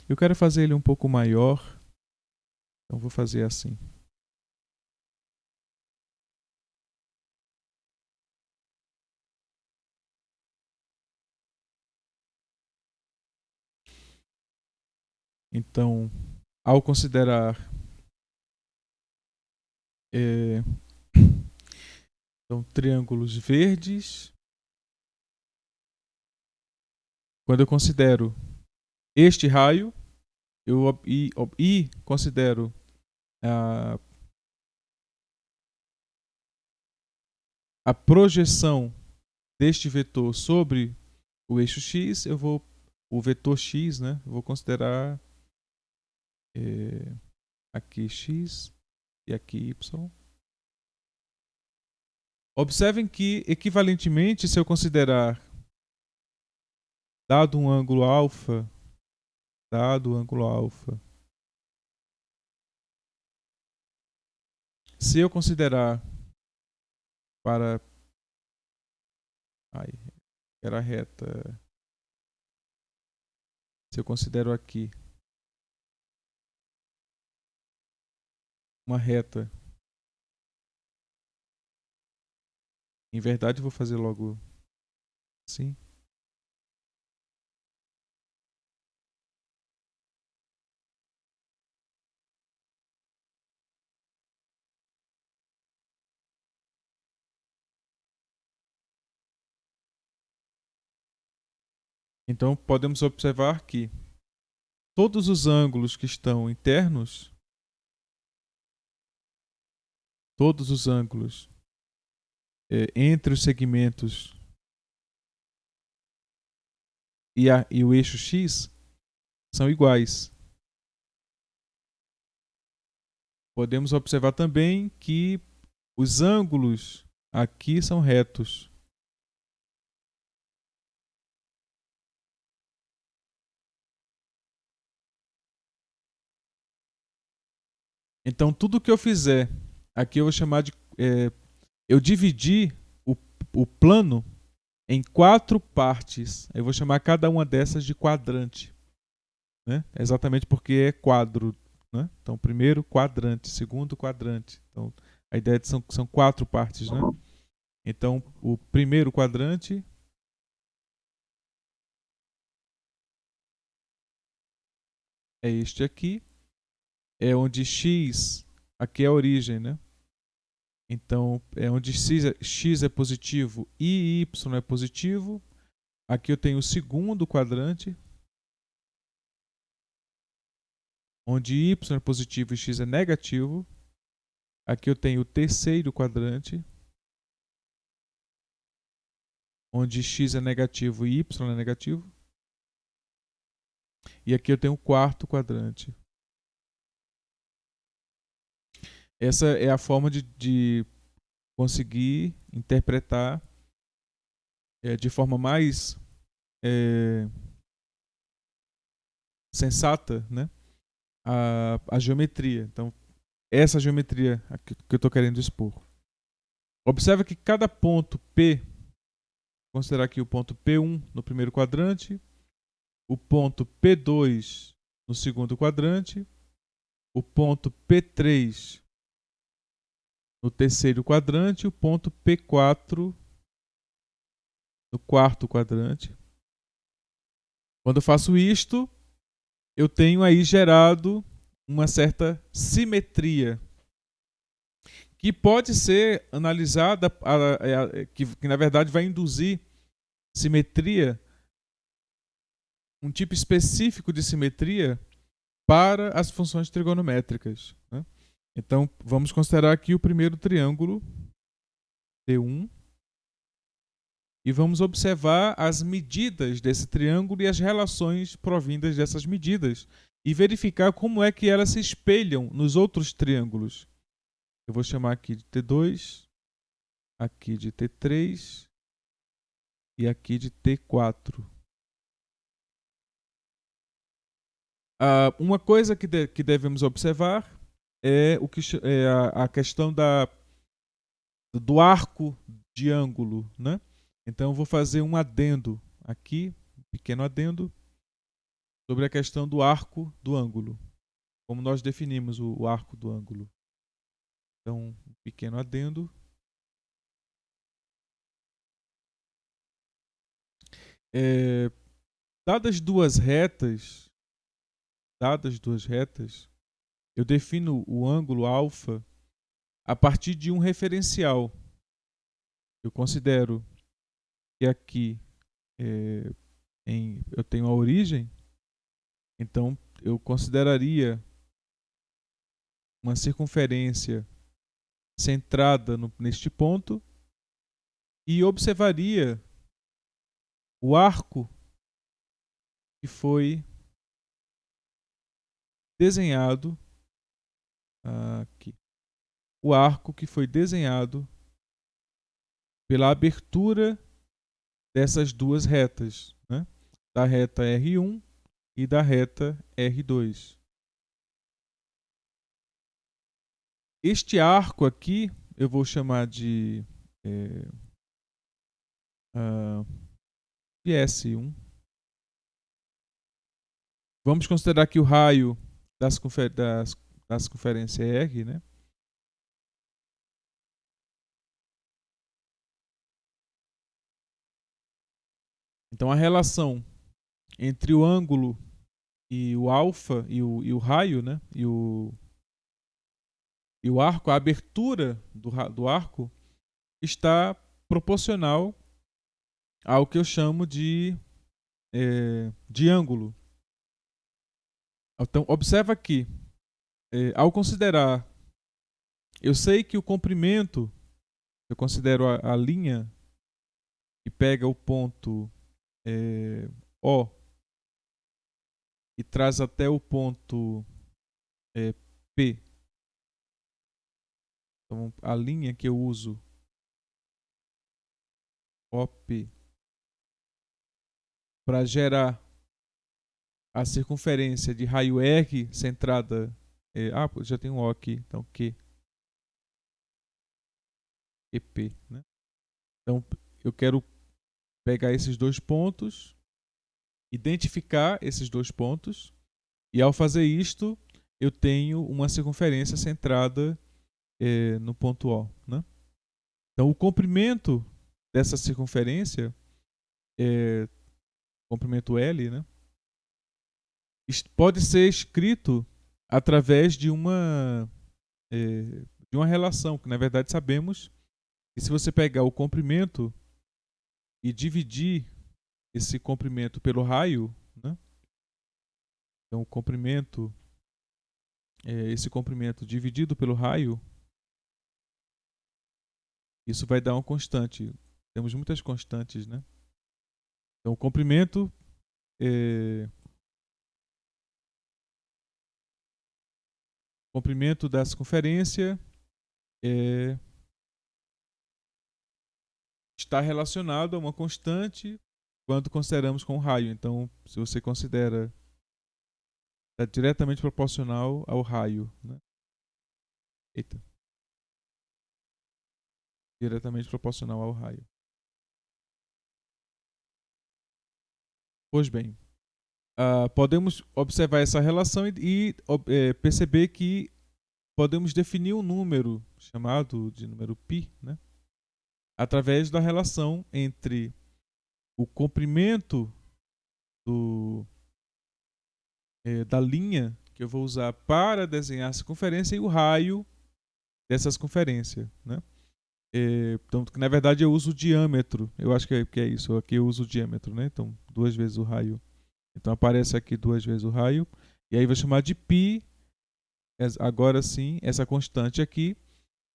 Eu quero fazer ele um pouco maior, então vou fazer assim. Então, ao considerar então, triângulos verdes, quando eu considero este raio, e considero a projeção deste vetor sobre o eixo x, o vetor x, né, eu vou considerar aqui x e aqui y. Observem que, equivalentemente, se eu considerar dado um ângulo alfa, se eu considerar para era reta, se eu considero aqui uma reta, em verdade eu vou fazer logo assim. Então podemos observar que todos os ângulos que estão internos, todos os ângulos entre os segmentos e o eixo x são iguais. Podemos observar também que os ângulos aqui são retos. Então, tudo que eu fizer, aqui eu vou chamar de... eu dividi o plano em 4 partes. Eu vou chamar cada uma dessas de quadrante, né? Exatamente porque é quadro, né? Então, primeiro quadrante, segundo quadrante. Então, A ideia são 4 partes, né? Então, o primeiro quadrante é este aqui. É onde x, aqui é a origem, né? Então, é onde x é positivo e y é positivo. Aqui eu tenho o segundo quadrante, onde y é positivo e x é negativo. Aqui eu tenho o terceiro quadrante, onde x é negativo e y é negativo. E aqui eu tenho o quarto quadrante. Essa é a forma de conseguir interpretar de forma mais sensata, né, a geometria. Então, essa geometria que eu estou querendo expor. Observa que cada ponto P, considerar aqui o ponto P1 no primeiro quadrante, o ponto P2 no segundo quadrante, o ponto P3 no terceiro quadrante e o ponto P4 no quarto quadrante. Quando eu faço isto, eu tenho aí gerado uma certa simetria que pode ser analisada, que na verdade vai induzir simetria, um tipo específico de simetria para as funções trigonométricas, né? Então, vamos considerar aqui o primeiro triângulo T1 e vamos observar as medidas desse triângulo e as relações provindas dessas medidas e verificar como é que elas se espelham nos outros triângulos. Eu vou chamar aqui de T2, aqui de T3 e aqui de T4. Uma coisa que devemos observar é a questão do arco de ângulo, né? Então eu vou fazer um adendo aqui, um pequeno adendo, sobre a questão do arco do ângulo. Como nós definimos o arco do ângulo. Então, um pequeno adendo. Dadas duas retas, eu defino o ângulo alfa a partir de um referencial. Eu considero que aqui eu tenho a origem, então eu consideraria uma circunferência centrada neste ponto e observaria o arco que foi desenhado aqui. O arco que foi desenhado pela abertura dessas duas retas, né? Da reta R1 e da reta R2. Este arco aqui eu vou chamar de S1. Vamos considerar aqui o raio da circunferência R, né? Então a relação entre o ângulo e o alfa e o raio, né? E o arco, a abertura do arco está proporcional ao que eu chamo de ângulo. Então, observa aqui, ao considerar, eu sei que o comprimento, eu considero a linha que pega o ponto O e traz até o ponto P. Então, a linha que eu uso, OP, para gerar a circunferência de raio R centrada. Já tem um O aqui, então Q. EP, né? Então eu quero pegar esses dois pontos, identificar esses dois pontos, e ao fazer isto, eu tenho uma circunferência centrada no ponto O, né? Então, o comprimento dessa circunferência, comprimento L, né, pode ser escrito através de uma relação, que na verdade sabemos que se você pegar o comprimento e dividir esse comprimento pelo raio, né, então o comprimento, esse comprimento dividido pelo raio, isso vai dar uma constante. Temos muitas constantes, né? Então o comprimento da circunferência está relacionado a uma constante quando consideramos com o raio. Então, se você considera, é diretamente proporcional ao raio, né? Eita. Diretamente proporcional ao raio. Pois bem, podemos observar essa relação e perceber que podemos definir um número chamado de número π, né, através da relação entre o comprimento da linha que eu vou usar para desenhar a circunferência e o raio dessa circunferência, né? Então, na verdade, eu uso o diâmetro. Eu acho que é isso. Aqui eu uso o diâmetro, né? Então, 2 vezes o raio. Então, aparece aqui 2 vezes o raio. E aí, vou chamar de π, agora sim, essa constante aqui,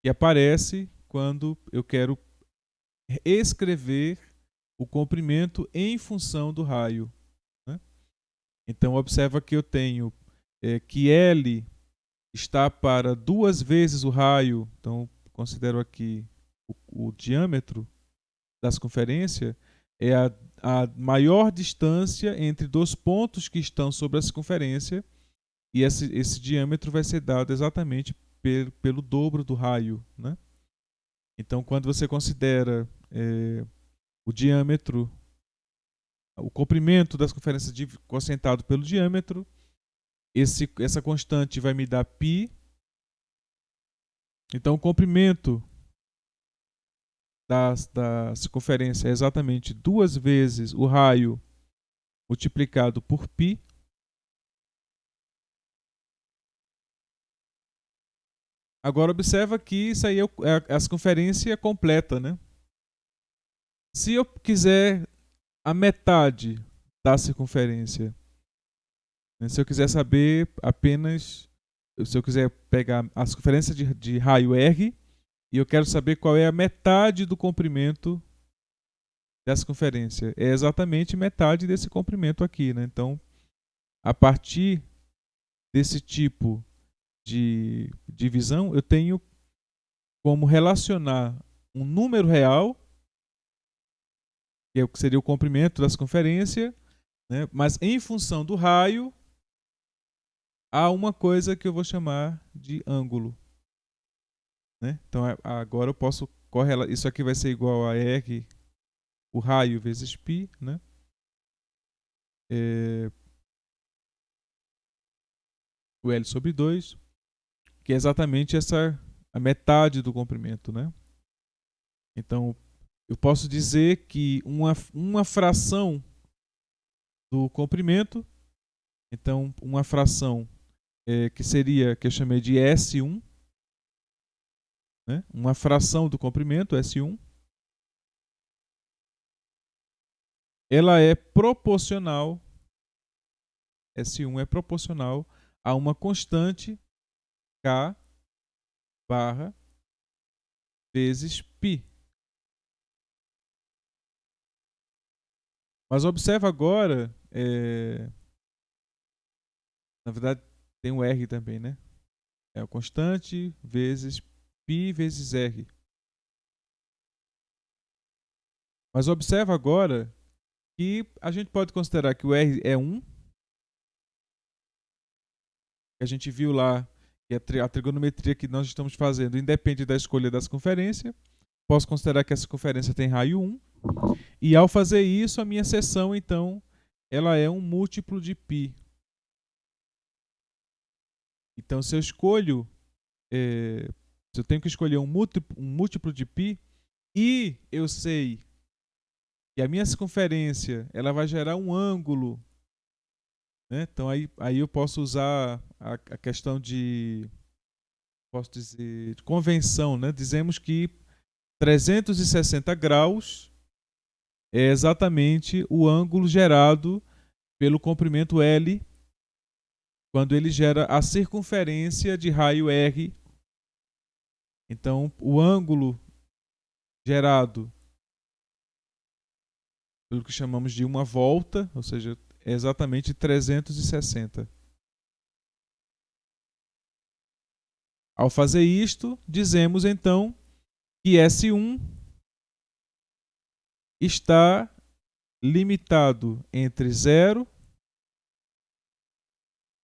que aparece quando eu quero escrever o comprimento em função do raio, né? Então, observa que eu tenho que L está para 2 vezes o raio. Então, considero aqui o diâmetro da circunferência é a maior distância entre 2 pontos que estão sobre a circunferência, e esse diâmetro vai ser dado exatamente pelo dobro do raio, né? Então, quando você considera o diâmetro, o comprimento da circunferência quocientado pelo diâmetro, essa constante vai me dar π. Então, o comprimento da circunferência é exatamente 2 vezes o raio multiplicado por π. Agora observa que isso aí é a circunferência completa, né? Se eu quiser a metade da circunferência, né? Se eu quiser saber apenas, se eu quiser pegar a circunferência de raio R e eu quero saber qual é a metade do comprimento da circunferência, é exatamente metade desse comprimento aqui, né? Então, a partir desse tipo de divisão, eu tenho como relacionar um número real, que seria o comprimento da circunferência, né? Mas em função do raio, há uma coisa que eu vou chamar de ângulo, né? Então agora eu posso correlar. Isso aqui vai ser igual a R, o raio vezes π, né? O L sobre 2, que é exatamente a metade do comprimento, né? Então, eu posso dizer que uma fração do comprimento, então uma fração que seria, que eu chamei de S1, né? Uma fração do comprimento, S1, ela é proporcional, S1 é proporcional a uma constante K barra vezes π. Mas observa agora, na verdade tem um R também, né? É a constante vezes π vezes R. Mas observa agora que a gente pode considerar que o R é 1, que a gente viu lá que a trigonometria que nós estamos fazendo independe da escolha da circunferência. Posso considerar que a circunferência tem raio 1. E ao fazer isso, a minha seção, então, ela é um múltiplo de π. Então, se eu escolho Se eu tenho que escolher um múltiplo de π e eu sei que a minha circunferência ela vai gerar um ângulo, né? Então aí eu posso usar a questão de, posso dizer, de convenção, né? Dizemos que 360 graus é exatamente o ângulo gerado pelo comprimento L quando ele gera a circunferência de raio R. Então, o ângulo gerado pelo que chamamos de uma volta, ou seja, é exatamente 360. Ao fazer isto, dizemos então que S1 está limitado entre 0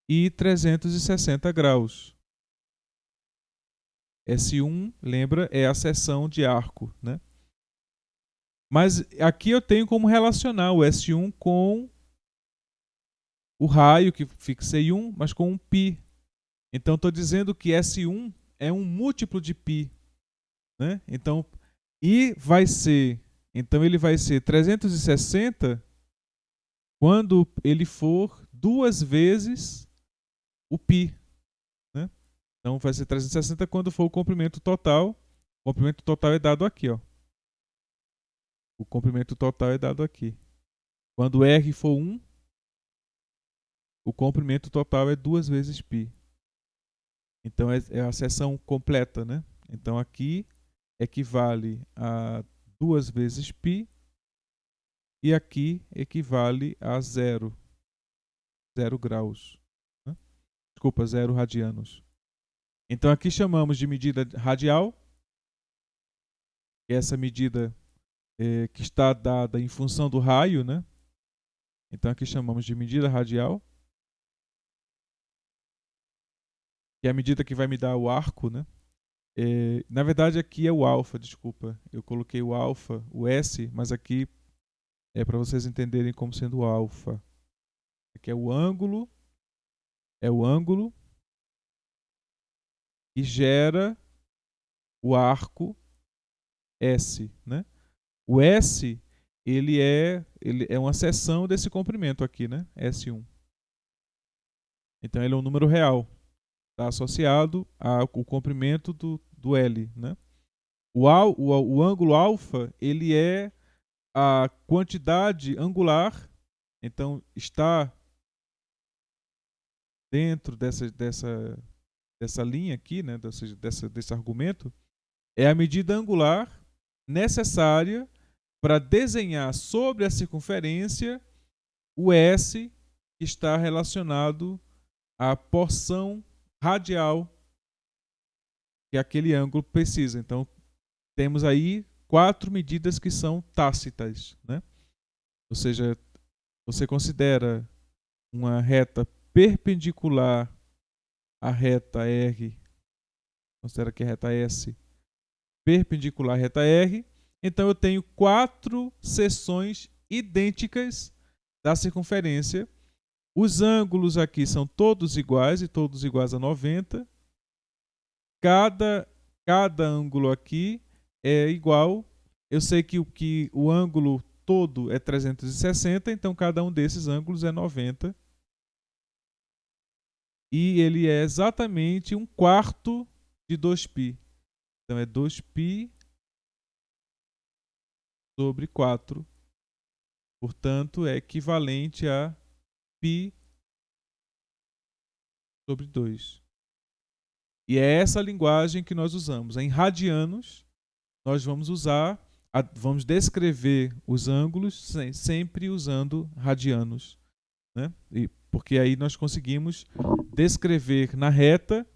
e 360 graus. S1, lembra, é a seção de arco, né? Mas aqui eu tenho como relacionar o S1 com o raio que fixei 1, mas com um π. Então estou dizendo que S1 é um múltiplo de π, né? Então, ele vai ser 360 quando ele for 2 vezes o π, né? Então vai ser 360 quando for o comprimento total. O comprimento total é dado aqui, ó. O comprimento total é dado aqui. Quando R for 1, o comprimento total é 2 vezes π. Então é a seção completa, né? Então aqui equivale a 2 vezes π e aqui equivale a 0 graus. Né? Desculpa, 0 radianos. Então aqui chamamos de medida radial. Essa medida que está dada em função do raio, né? Então aqui chamamos de medida radial. Que é a medida que vai me dar o arco, né? Na verdade aqui é o alfa, desculpa. Eu coloquei o alfa, o S, mas aqui é para vocês entenderem como sendo o alfa. Aqui é o ângulo que gera o arco S, né? O S, ele é uma seção desse comprimento aqui, né? S1. Então ele é um número real. Está associado ao comprimento do L, né? O ângulo alfa, ele é a quantidade angular, então está dentro dessa linha aqui, né? Desse argumento, é a medida angular necessária para desenhar sobre a circunferência o S que está relacionado à porção radial que aquele ângulo precisa. Então, temos aí 4 medidas que são tácitas, né? Ou seja, você considera uma reta perpendicular à reta R, considera que a reta S perpendicular à reta R, então eu tenho 4 seções idênticas da circunferência. Os ângulos aqui são todos iguais e todos iguais a 90. Cada ângulo aqui é igual. Eu sei que o ângulo todo é 360, então cada um desses ângulos é 90. E ele é exatamente 1/4 de 2π. Então é 2π sobre 4. Portanto, é equivalente a π sobre 2. E é essa linguagem que nós usamos. Em radianos, nós vamos vamos descrever os ângulos sempre usando radianos, né? Porque aí nós conseguimos descrever na reta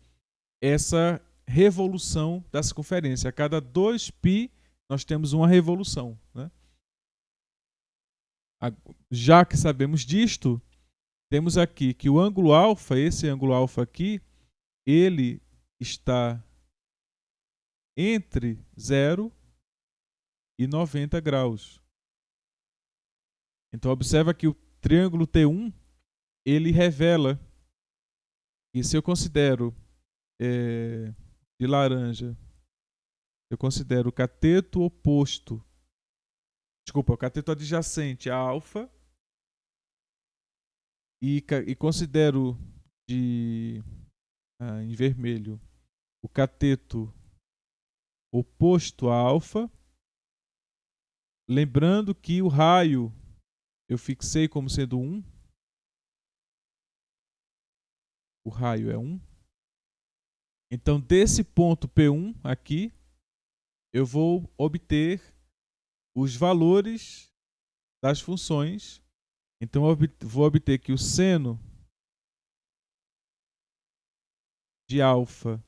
essa revolução da circunferência. A cada 2π, nós temos uma revolução, né? Já que sabemos disto, temos aqui que o ângulo alfa, esse ângulo alfa aqui, ele está entre 0 e 90 graus. Então observa que o triângulo T1, ele revela que se eu considero de laranja eu considero o cateto oposto, desculpa, o cateto adjacente a alfa e considero em vermelho o cateto oposto a alfa, lembrando que o raio eu fixei como sendo 1, o raio é 1. Então, desse ponto P1 aqui, eu vou obter os valores das funções. Então, eu vou obter que o seno de alfa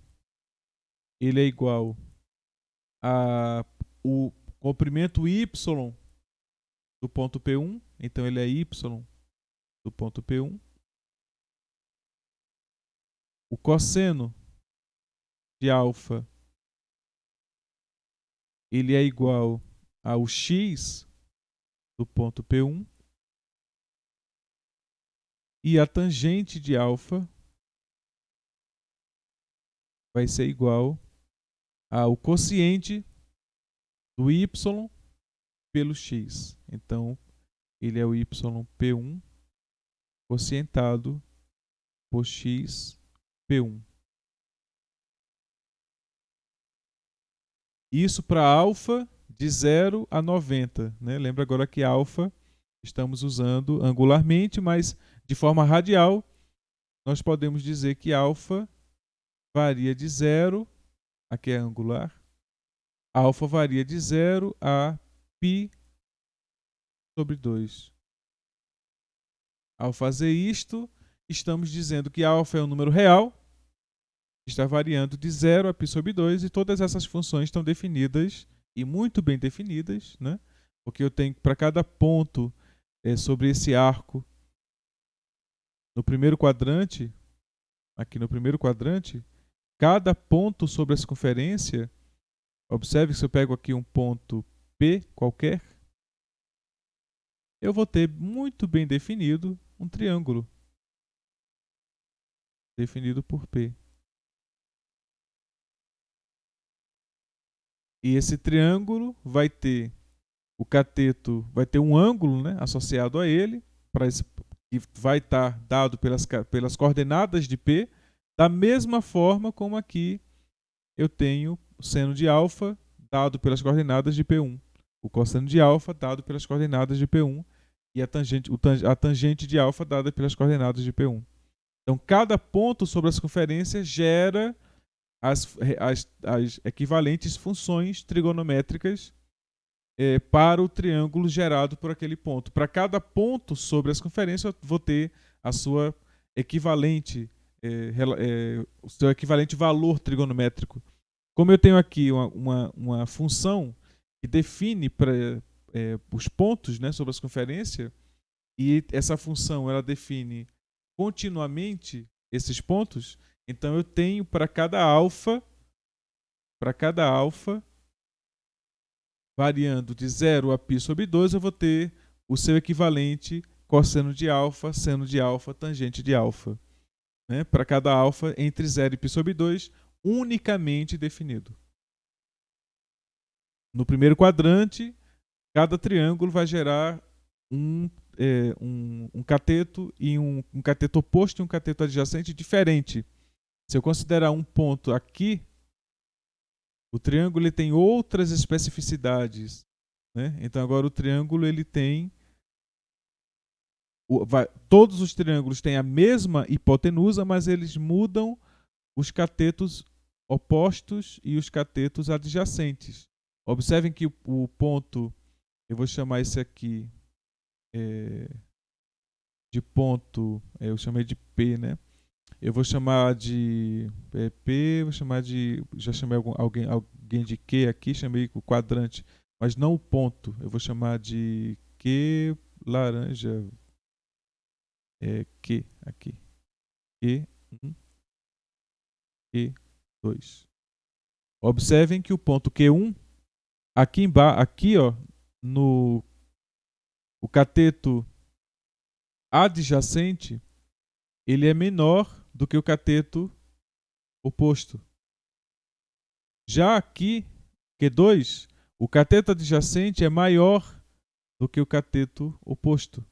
ele é igual a o comprimento y do ponto P1. Então, ele é y do ponto P1. O cosseno de alfa ele é igual ao x do ponto P1. E a tangente de alfa vai ser igual ao quociente do y pelo x. Então, ele é o yp1 quocientado por x P1. Isso para alfa de 0 a 90. Né? Lembra agora que alfa estamos usando angularmente, mas de forma radial, nós podemos dizer que alfa varia de 0, aqui é angular, alfa varia de 0 a π sobre 2. Ao fazer isto, estamos dizendo que alfa é um número real, está variando de 0 a π sobre 2, e todas essas funções estão definidas, e muito bem definidas, né? Porque eu tenho para cada ponto sobre esse arco, no primeiro quadrante, aqui no primeiro quadrante, cada ponto sobre a circunferência, observe que se eu pego aqui um ponto P qualquer, eu vou ter muito bem definido um triângulo definido por P. E esse triângulo vai ter o cateto, vai ter um ângulo, né, associado a ele, que vai estar dado pelas coordenadas de P, da mesma forma como aqui eu tenho o seno de alfa dado pelas coordenadas de P1, o cosseno de alfa dado pelas coordenadas de P1 e a tangente de alfa dada pelas coordenadas de P1. Então, cada ponto sobre a circunferência gera as equivalentes funções trigonométricas para o triângulo gerado por aquele ponto. Para cada ponto sobre a circunferência, eu vou ter a sua equivalente, o seu equivalente valor trigonométrico. Como eu tenho aqui uma função que define os pontos, né, sobre a circunferência, e essa função ela define continuamente esses pontos, então eu tenho para cada alfa, variando de 0 a π sobre 2, eu vou ter o seu equivalente cosseno de alfa, seno de alfa, tangente de alfa. Né? Para cada alfa entre 0 e π sobre 2, unicamente definido. No primeiro quadrante, cada triângulo vai gerar um cateto e um cateto oposto e um cateto adjacente diferente. Se eu considerar um ponto aqui, o triângulo ele tem outras especificidades. Né? Então agora o triângulo ele tem... todos os triângulos têm a mesma hipotenusa, mas eles mudam os catetos opostos e os catetos adjacentes. Observem que o ponto, eu vou chamar esse aqui de ponto, eu chamei de P, né? Eu vou chamar de P, vou chamar de, já chamei alguém de Q aqui, chamei o quadrante, mas não o ponto. Eu vou chamar de Q laranja, Q aqui, Q1, Q2. Observem que o ponto Q1 aqui, ó, no o cateto adjacente, ele é menor do que o cateto oposto. Já aqui, Q2, o cateto adjacente é maior do que o cateto oposto.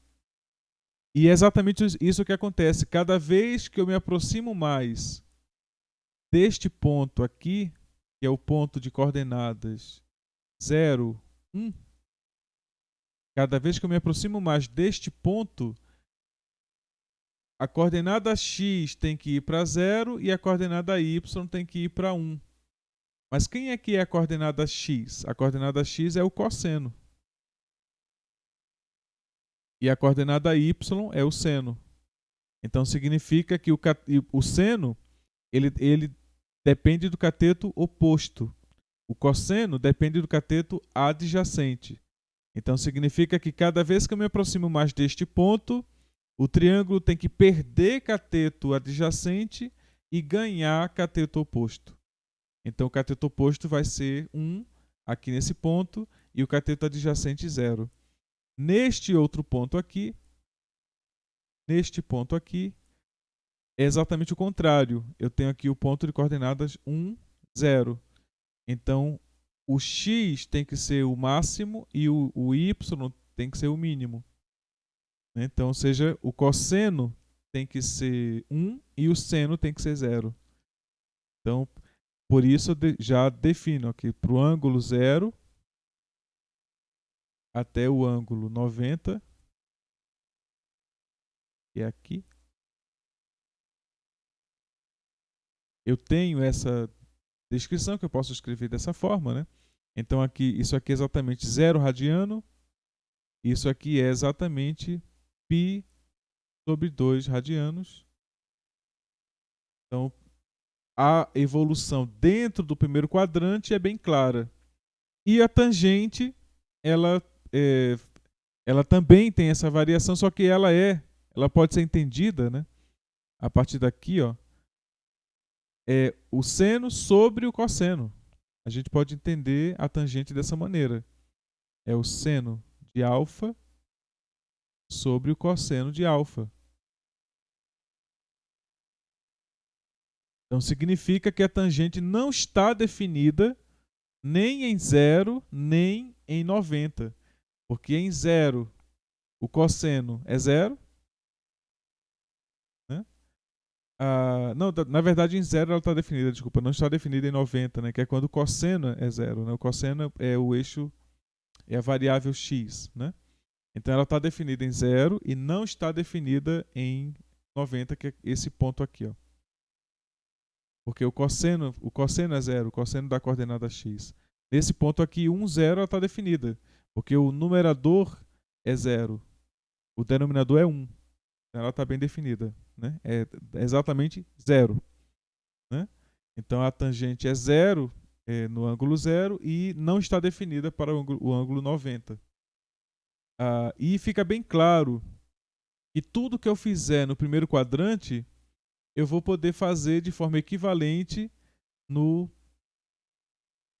E é exatamente isso que acontece. Cada vez que eu me aproximo mais deste ponto aqui, que é o ponto de coordenadas 0, 1, cada vez que eu me aproximo mais deste ponto, a coordenada x tem que ir para 0 e a coordenada y tem que ir para 1. Mas quem é que é a coordenada x? A coordenada x é o cosseno. E a coordenada y é o seno. Então significa que o seno ele depende do cateto oposto. O cosseno depende do cateto adjacente. Então significa que cada vez que eu me aproximo mais deste ponto, o triângulo tem que perder cateto adjacente e ganhar cateto oposto. Então o cateto oposto vai ser 1 aqui nesse ponto e o cateto adjacente 0. Neste outro ponto aqui, é exatamente o contrário. Eu tenho aqui o ponto de coordenadas 1, 0. Então o x tem que ser o máximo e o y tem que ser o mínimo. Então, ou seja, o cosseno tem que ser 1 e o seno tem que ser 0. Então, por isso eu já defino aqui para o ângulo 0 até o ângulo 90, que é aqui. Eu tenho essa descrição que eu posso escrever dessa forma, né? Então aqui, isso aqui é exatamente 0 radiano, isso aqui é exatamente π sobre 2 radianos. Então a evolução dentro do primeiro quadrante é bem clara. E a tangente, ela, ela também tem essa variação, só que ela pode ser entendida, né? A partir daqui, ó, é o seno sobre o cosseno. A gente pode entender a tangente dessa maneira. É o seno de alfa sobre o cosseno de alfa. Então significa que a tangente não está definida nem em 0, nem em 90. Porque em 0 o cosseno é 0. Né? Não, na verdade em 0 ela está definida, desculpa, não está definida em 90, né? Que é quando o cosseno é 0. Né? O cosseno é o eixo, é a variável x. Né? Então ela está definida em 0 e não está definida em 90, que é esse ponto aqui. Ó. Porque o cosseno é 0, o cosseno da coordenada x. Nesse ponto aqui, 1, 0, ela está definida. Porque o numerador é 0, o denominador é 1. Então ela está bem definida. Né? É exatamente 0. Né? Então a tangente é 0 no ângulo 0 e não está definida para o ângulo 90. E fica bem claro que tudo que eu fizer no primeiro quadrante, eu vou poder fazer de forma equivalente no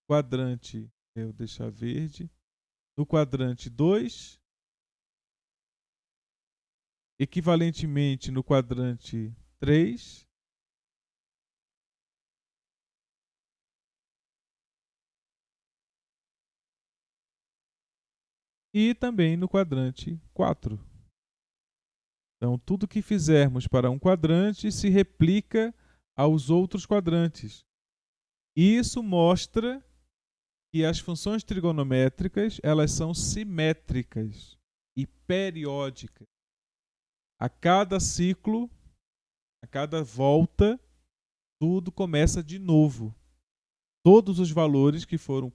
quadrante, eu deixar verde, no quadrante 2, equivalentemente no quadrante 3 e também no quadrante 4. Então, tudo que fizermos para um quadrante se replica aos outros quadrantes. Isso mostra que as funções trigonométricas elas são simétricas e periódicas. A cada ciclo, a cada volta, tudo começa de novo. Todos os valores que foram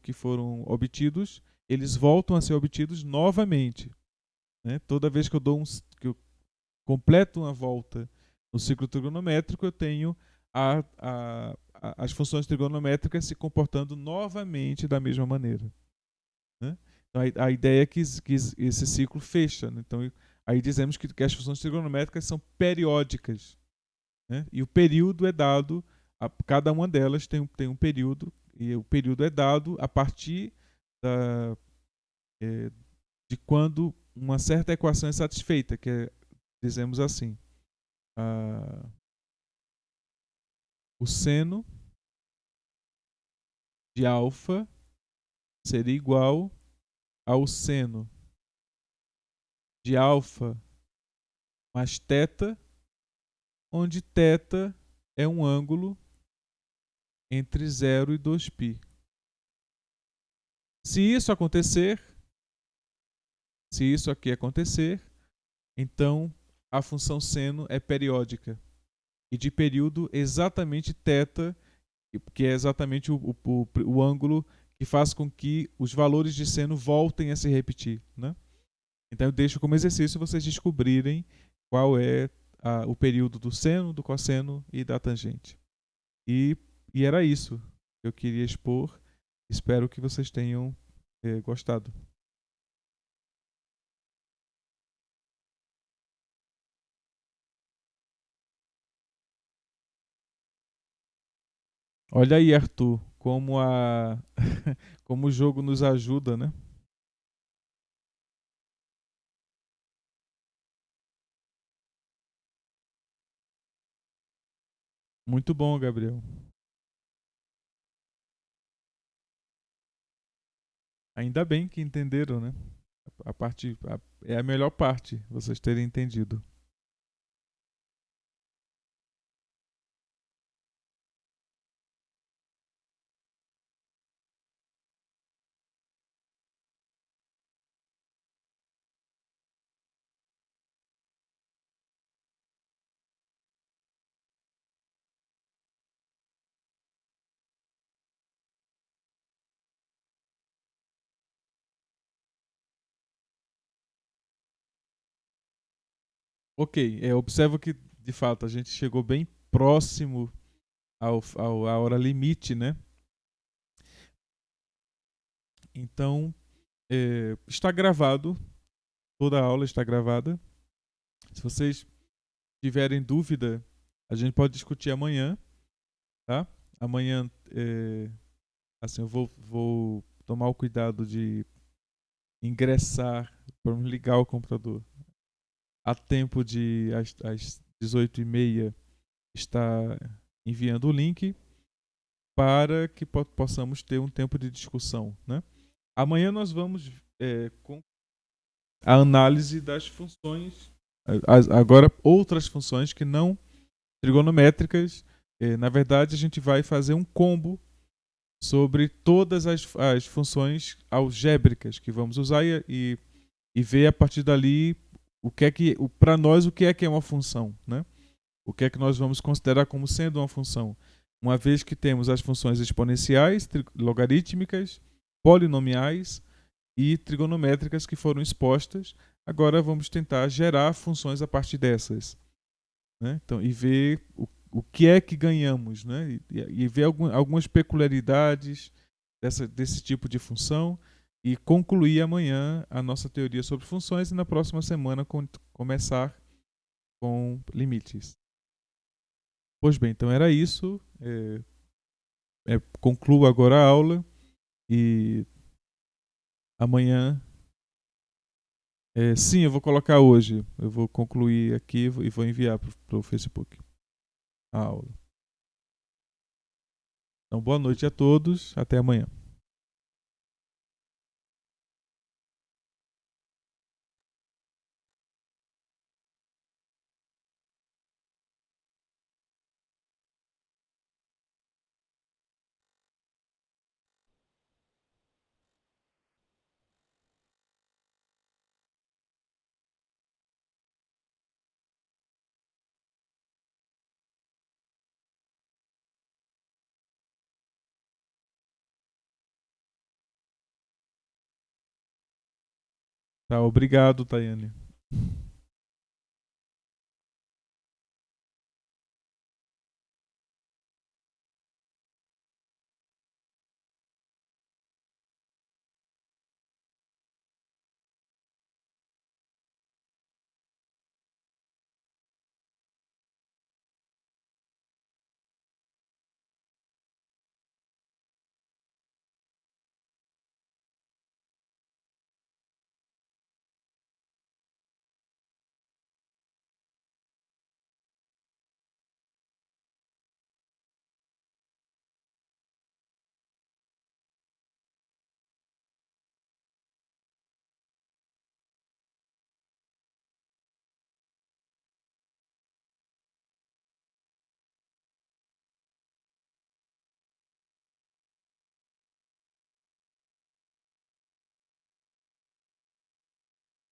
obtidos, eles voltam a ser obtidos novamente. Né? Toda vez que eu completo uma volta no ciclo trigonométrico, eu tenho as funções trigonométricas se comportando novamente da mesma maneira. Né? Então a ideia é que esse ciclo fecha. Né? Então aí dizemos que as funções trigonométricas são periódicas. Né? E o período é dado, cada uma delas tem um período, e o período é dado a partir de quando uma certa equação é satisfeita, que é, dizemos assim, o seno de alfa seria igual ao seno de alfa mais θ, onde θ é um ângulo entre 0 e 2π. Se isso aqui acontecer, então a função seno é periódica e de período exatamente θ, que é exatamente o ângulo que faz com que os valores de seno voltem a se repetir, né? Então eu deixo como exercício vocês descobrirem qual é o período do seno, do cosseno e da tangente. E era isso que eu queria expor. Espero que vocês tenham gostado. Olha aí, Arthur, como como o jogo nos ajuda, né? Muito bom, Gabriel. Ainda bem que entenderam, né? É a melhor parte, vocês terem entendido. Ok, observo que de fato a gente chegou bem próximo à hora limite, né? Então, está gravado, toda a aula está gravada. Se vocês tiverem dúvida, a gente pode discutir amanhã, tá? Amanhã, assim, eu vou tomar o cuidado de ingressar, para ligar o computador a tempo de às 18h30 estar enviando o link para que possamos ter um tempo de discussão, né? Amanhã nós vamos com a análise das funções, agora outras funções que não trigonométricas. Na verdade, a gente vai fazer um combo sobre todas as funções algébricas que vamos usar e ver a partir dali para nós o que é uma função, né? O que é que nós vamos considerar como sendo uma função, uma vez que temos as funções exponenciais, logarítmicas, polinomiais e trigonométricas que foram expostas. Agora vamos tentar gerar funções a partir dessas, né? Então, e ver o que é que ganhamos, né? E ver algumas peculiaridades desse tipo de função e concluir amanhã a nossa teoria sobre funções e na próxima semana começar com limites. Pois bem, então era isso. Concluo agora a aula e amanhã. Sim, eu vou colocar hoje. Eu vou concluir aqui e vou enviar para o Facebook a aula. Então, boa noite a todos. Até amanhã. Tá, obrigado, Tayane.